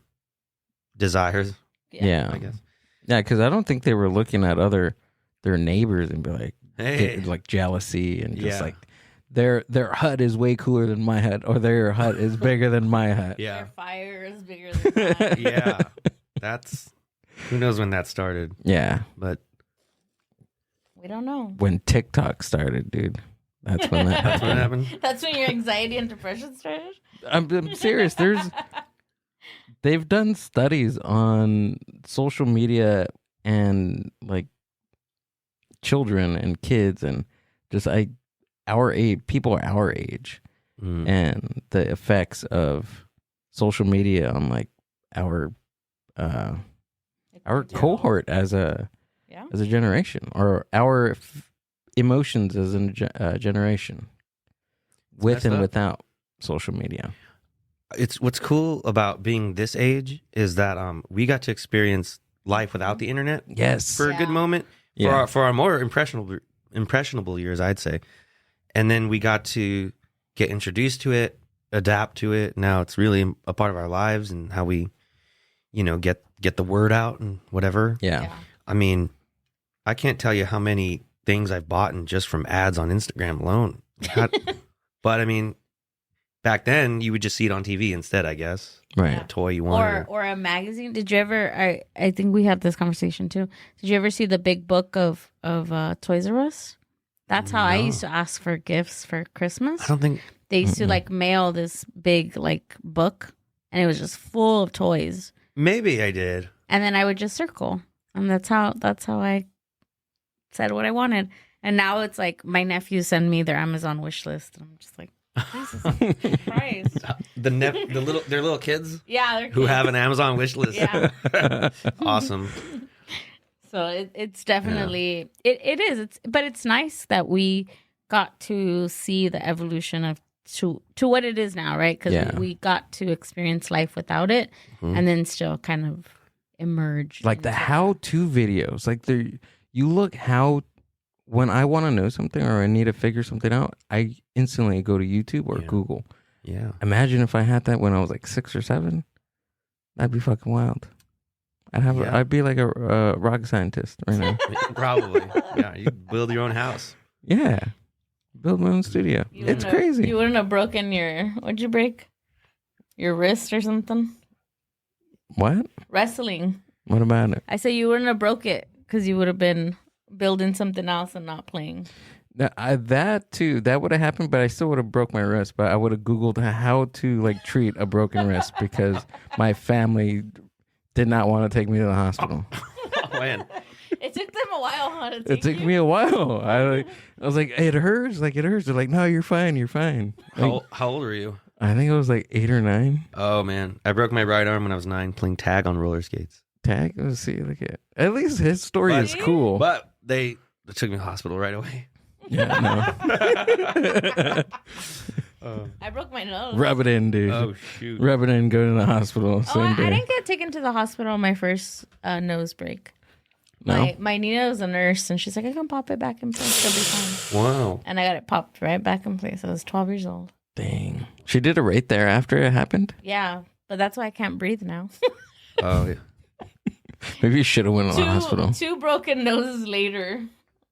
desires. Yeah. I guess. Yeah, because I don't think they were looking at their neighbors and be like, hey, like jealousy and just like their hut is way cooler than my hut, or their hut is bigger than my hut. Yeah, their fire is bigger than mine. Yeah, that's who knows when that started. Yeah, but we don't know when TikTok started, dude. That's when that that's what happened. That's when your anxiety and depression started. I'm serious. They've done studies on social media and like children and kids and just our age, people our age, and the effects of social media on like our cohort as a generation, or our emotions as a generation, with and without social media. It's what's cool about being this age is that we got to experience life without the internet. Yes, for a good moment. For our more impressionable years, I'd say, and then we got to get introduced to it, adapt to it. Now it's really a part of our lives and how we, you know, get the word out and whatever. Yeah. I mean, I can't tell you how many things I've bought just from ads on Instagram alone. But I mean, back then you would just see it on TV instead, I guess. Right. A toy you wanted. Or a magazine. Did you ever? I think we had this conversation too. Did you ever see the big book of Toys R Us? That's how I used to ask for gifts for Christmas. I don't think they used to like mail this big like book, and it was just full of toys. maybe I did. And then I would just circle, and that's how I said what I wanted. And now it's like my nephews send me their Amazon wish list, and I'm just like, Jesus Christ. They're little kids. Yeah, they're who kids. have an Amazon wish list. Yeah. Awesome. So it's definitely it is. But it's nice that we got to see the evolution of to what it is now, right? Because we got to experience life without it, and then still kind of emerge. Like the how-to videos, like you look how. When I want to know something or I need to figure something out, I instantly go to YouTube or Google. Yeah. Imagine if I had that when I was like 6 or 7. That'd be fucking wild. I'd be like a rock scientist right now. Probably. Yeah. You build your own house. Yeah. Build my own studio. It's crazy. You wouldn't have broken what'd you break? Your wrist or something? What? Wrestling. What about it? I said you wouldn't have broke it because you would have been building something else and not playing. Now, that too, that would have happened, but I still would have broke my wrist. But I would have Googled how to like treat a broken wrist because my family did not want to take me to the hospital. Oh, man. It took them a while, huh? It took me a while. I was like, hey, it hurts. Like, it hurts. They're like, no, you're fine. You're fine. Like, How old were you? I think I was like 8 or 9. Oh, man. I broke my right arm when I was 9 playing tag on roller skates. Tag? Let's see. At least his story is cool. But they took me to the hospital right away. Yeah, no. I broke my nose. Rub it in, dude. Oh, shoot. Rub it in, go to the hospital. I didn't get taken to the hospital on my first nose break. No? My Nina was a nurse, and she's like, I can pop it back in place. It'll be fine. Wow. And I got it popped right back in place. I was 12 years old. Dang. She did it right there after it happened? Yeah, but that's why I can't breathe now. Oh, yeah. Maybe you should have went to the hospital. 2 broken noses later,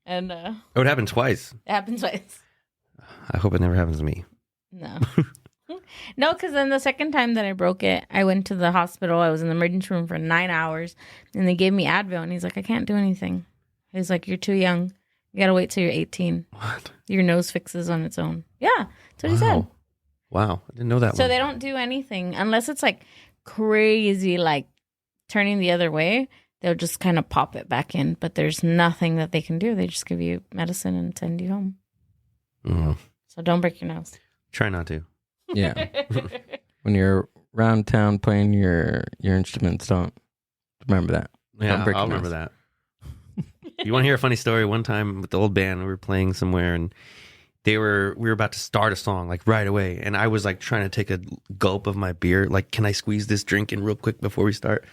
and It would happen twice. it happened twice. I hope it never happens to me. No. No, because then the second time that I broke it, I went to the hospital. I was in the emergency room for 9 hours, and they gave me Advil, and he's like, I can't do anything. He's like, you're too young. You got to wait till you're 18. What? Your nose fixes on its own. Yeah, that's what he said. Wow. I didn't know that So one. they don't do anything unless it's like crazy, like turning the other way. They'll just kind of pop it back in, but there's nothing that they can do. They just give you medicine and send you home. Mhm. So don't break your nose. Try not to. Yeah. When you're around town playing your instruments, don't remember that. Yeah, Don't break I'll your remember nose. that. You want to hear a funny story? One time with the old band, we were playing somewhere, and we were about to start a song like right away, and I was like trying to take a gulp of my beer, like, can I squeeze this drink in real quick before we start?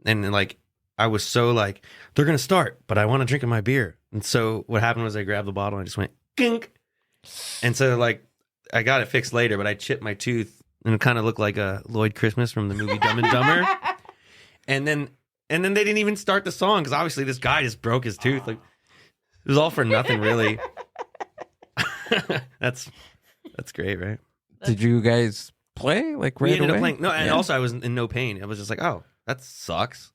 And like I was so like, they're gonna start, but I want to drink in my beer. And so what happened was I grabbed the bottle and I just went gink. And so like I got it fixed later, but I chipped my tooth and it kind of looked like a Lloyd Christmas from the movie Dumb and Dumber. And then they didn't even start the song because obviously this guy just broke his tooth. Like it was all for nothing, really. That's great, right? Did you guys play like right We ended away? up playing. No, and Yeah. also I was in no pain. I was just like, oh, that sucks.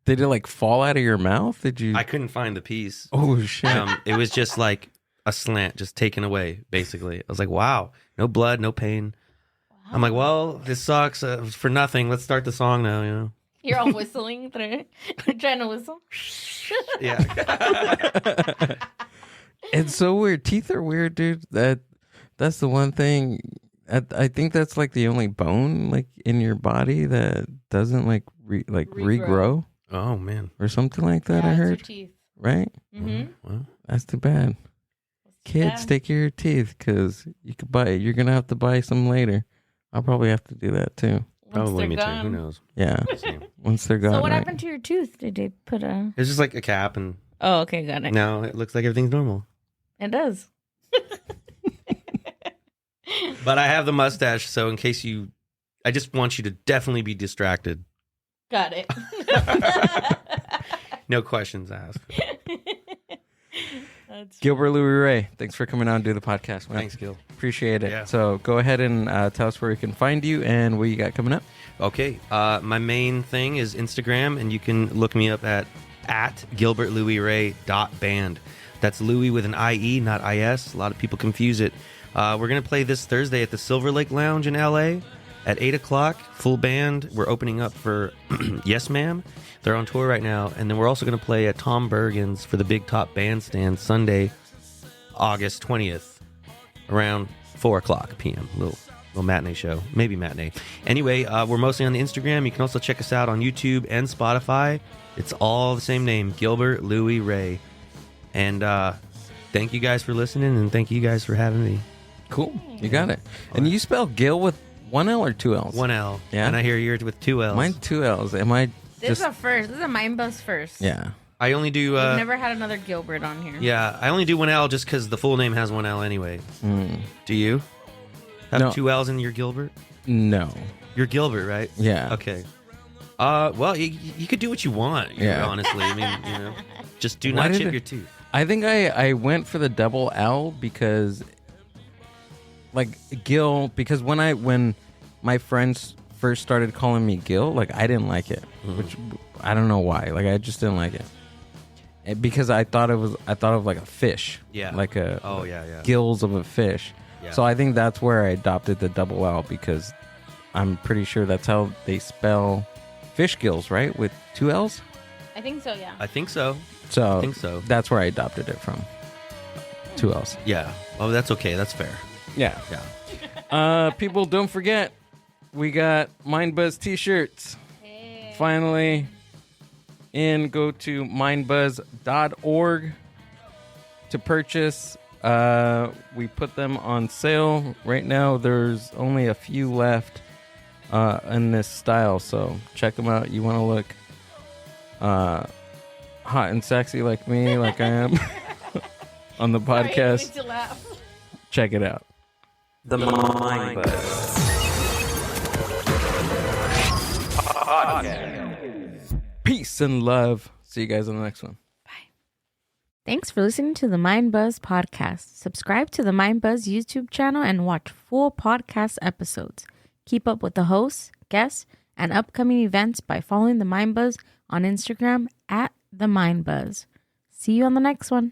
Did it like fall out of your mouth? Did you? I couldn't find the piece. Oh shit! It was just like a slant, just taken away, basically. I was like, wow, no blood, no pain. Wow. I'm like, well, this sucks. It was for nothing. Let's start the song now, you know? You're all whistling, trying to whistle. Yeah. It's so weird. Teeth are weird, dude. That's the one thing. I think that's like the only bone like in your body that doesn't like regrow Oh, man. or something like that. Yeah, I it's your heard. teeth. Right? Mm-hmm. Well, That's too bad. Kids, take care of your teeth because you could buy. You're gonna have to buy some later. I'll probably have to do that too. probably me gone. too. Who knows? Yeah, We'll see. once they're gone. So what right? happened to your tooth? Did they put a? It's just like a cap, and Oh, okay, got it. now it looks like everything's normal. It does. But I have the mustache, so in case I just want you to definitely be distracted. Got it. No questions asked. That's Gilbert Louie Ray, thanks for coming on and do the podcast, man. Thanks, Gil. Appreciate it. Yeah. So go ahead and tell us where we can find you and what you got coming up. Okay. My main thing is Instagram, and you can look me up at gilbertlouisray.band. That's Louie with an IE, not IS. A lot of people confuse it. We're going to play this Thursday at the Silver Lake Lounge in LA at 8 o'clock. Full band. We're opening up for Yes Ma'am. They're on tour right now. And then we're also going to play at Tom Bergen's for the Big Top Bandstand Sunday, August 20th, around 4 o'clock p.m. Little matinee show. Maybe matinee. Anyway, we're mostly on the Instagram. You can also check us out on YouTube and Spotify. It's all the same name, Gilbert Louie Ray. And thank you guys for listening, and thank you guys for having me. Cool. You got it. And you spell Gil with one L or two L's? One L. Yeah. And I hear yours with two L's. Mine two L's. Am I This is a first. This is a Mind Buzz first. Yeah. I only do... We've never had another Gilbert on here. Yeah, I only do one L just because the full name has one L anyway. Do you? Have No. two L's in your Gilbert? No. You're Gilbert, right? Yeah. Okay. Well, you could do what you want, Yeah. honestly. I mean, just do Why not did chip it- your tooth. I think I went for the double L because, like, Gil, because when my friends first started calling me Gil, like, I didn't like it, which I don't know why. Like, I just didn't like it. Because I thought of like a fish. Yeah. Like a Yeah. gills of a fish. Yeah. So I think that's where I adopted the double L because I'm pretty sure that's how they spell fish gills, right? With two L's? I think so, yeah. I think so. So I think so. That's where I adopted it from. Two L's. Yeah. Oh, that's okay. That's fair. Yeah. Yeah. People, don't forget, we got Mind Buzz t-shirts. Finally, go to mindbuzz.org to purchase. We put them on sale right now. There's only a few left in this style, so check them out. You want to look hot and sexy like me, like I am on the podcast. Sorry, I need to laugh. Check it out. The Mind Buzz Podcast. Peace and love. See you guys on the next one. Thanks for listening to the Mind Buzz podcast. Subscribe to the Mind Buzz YouTube channel and watch full podcast episodes. Keep up with the hosts, guests, and upcoming events by following the Mind Buzz on Instagram at the Mind Buzz. See you on the next one.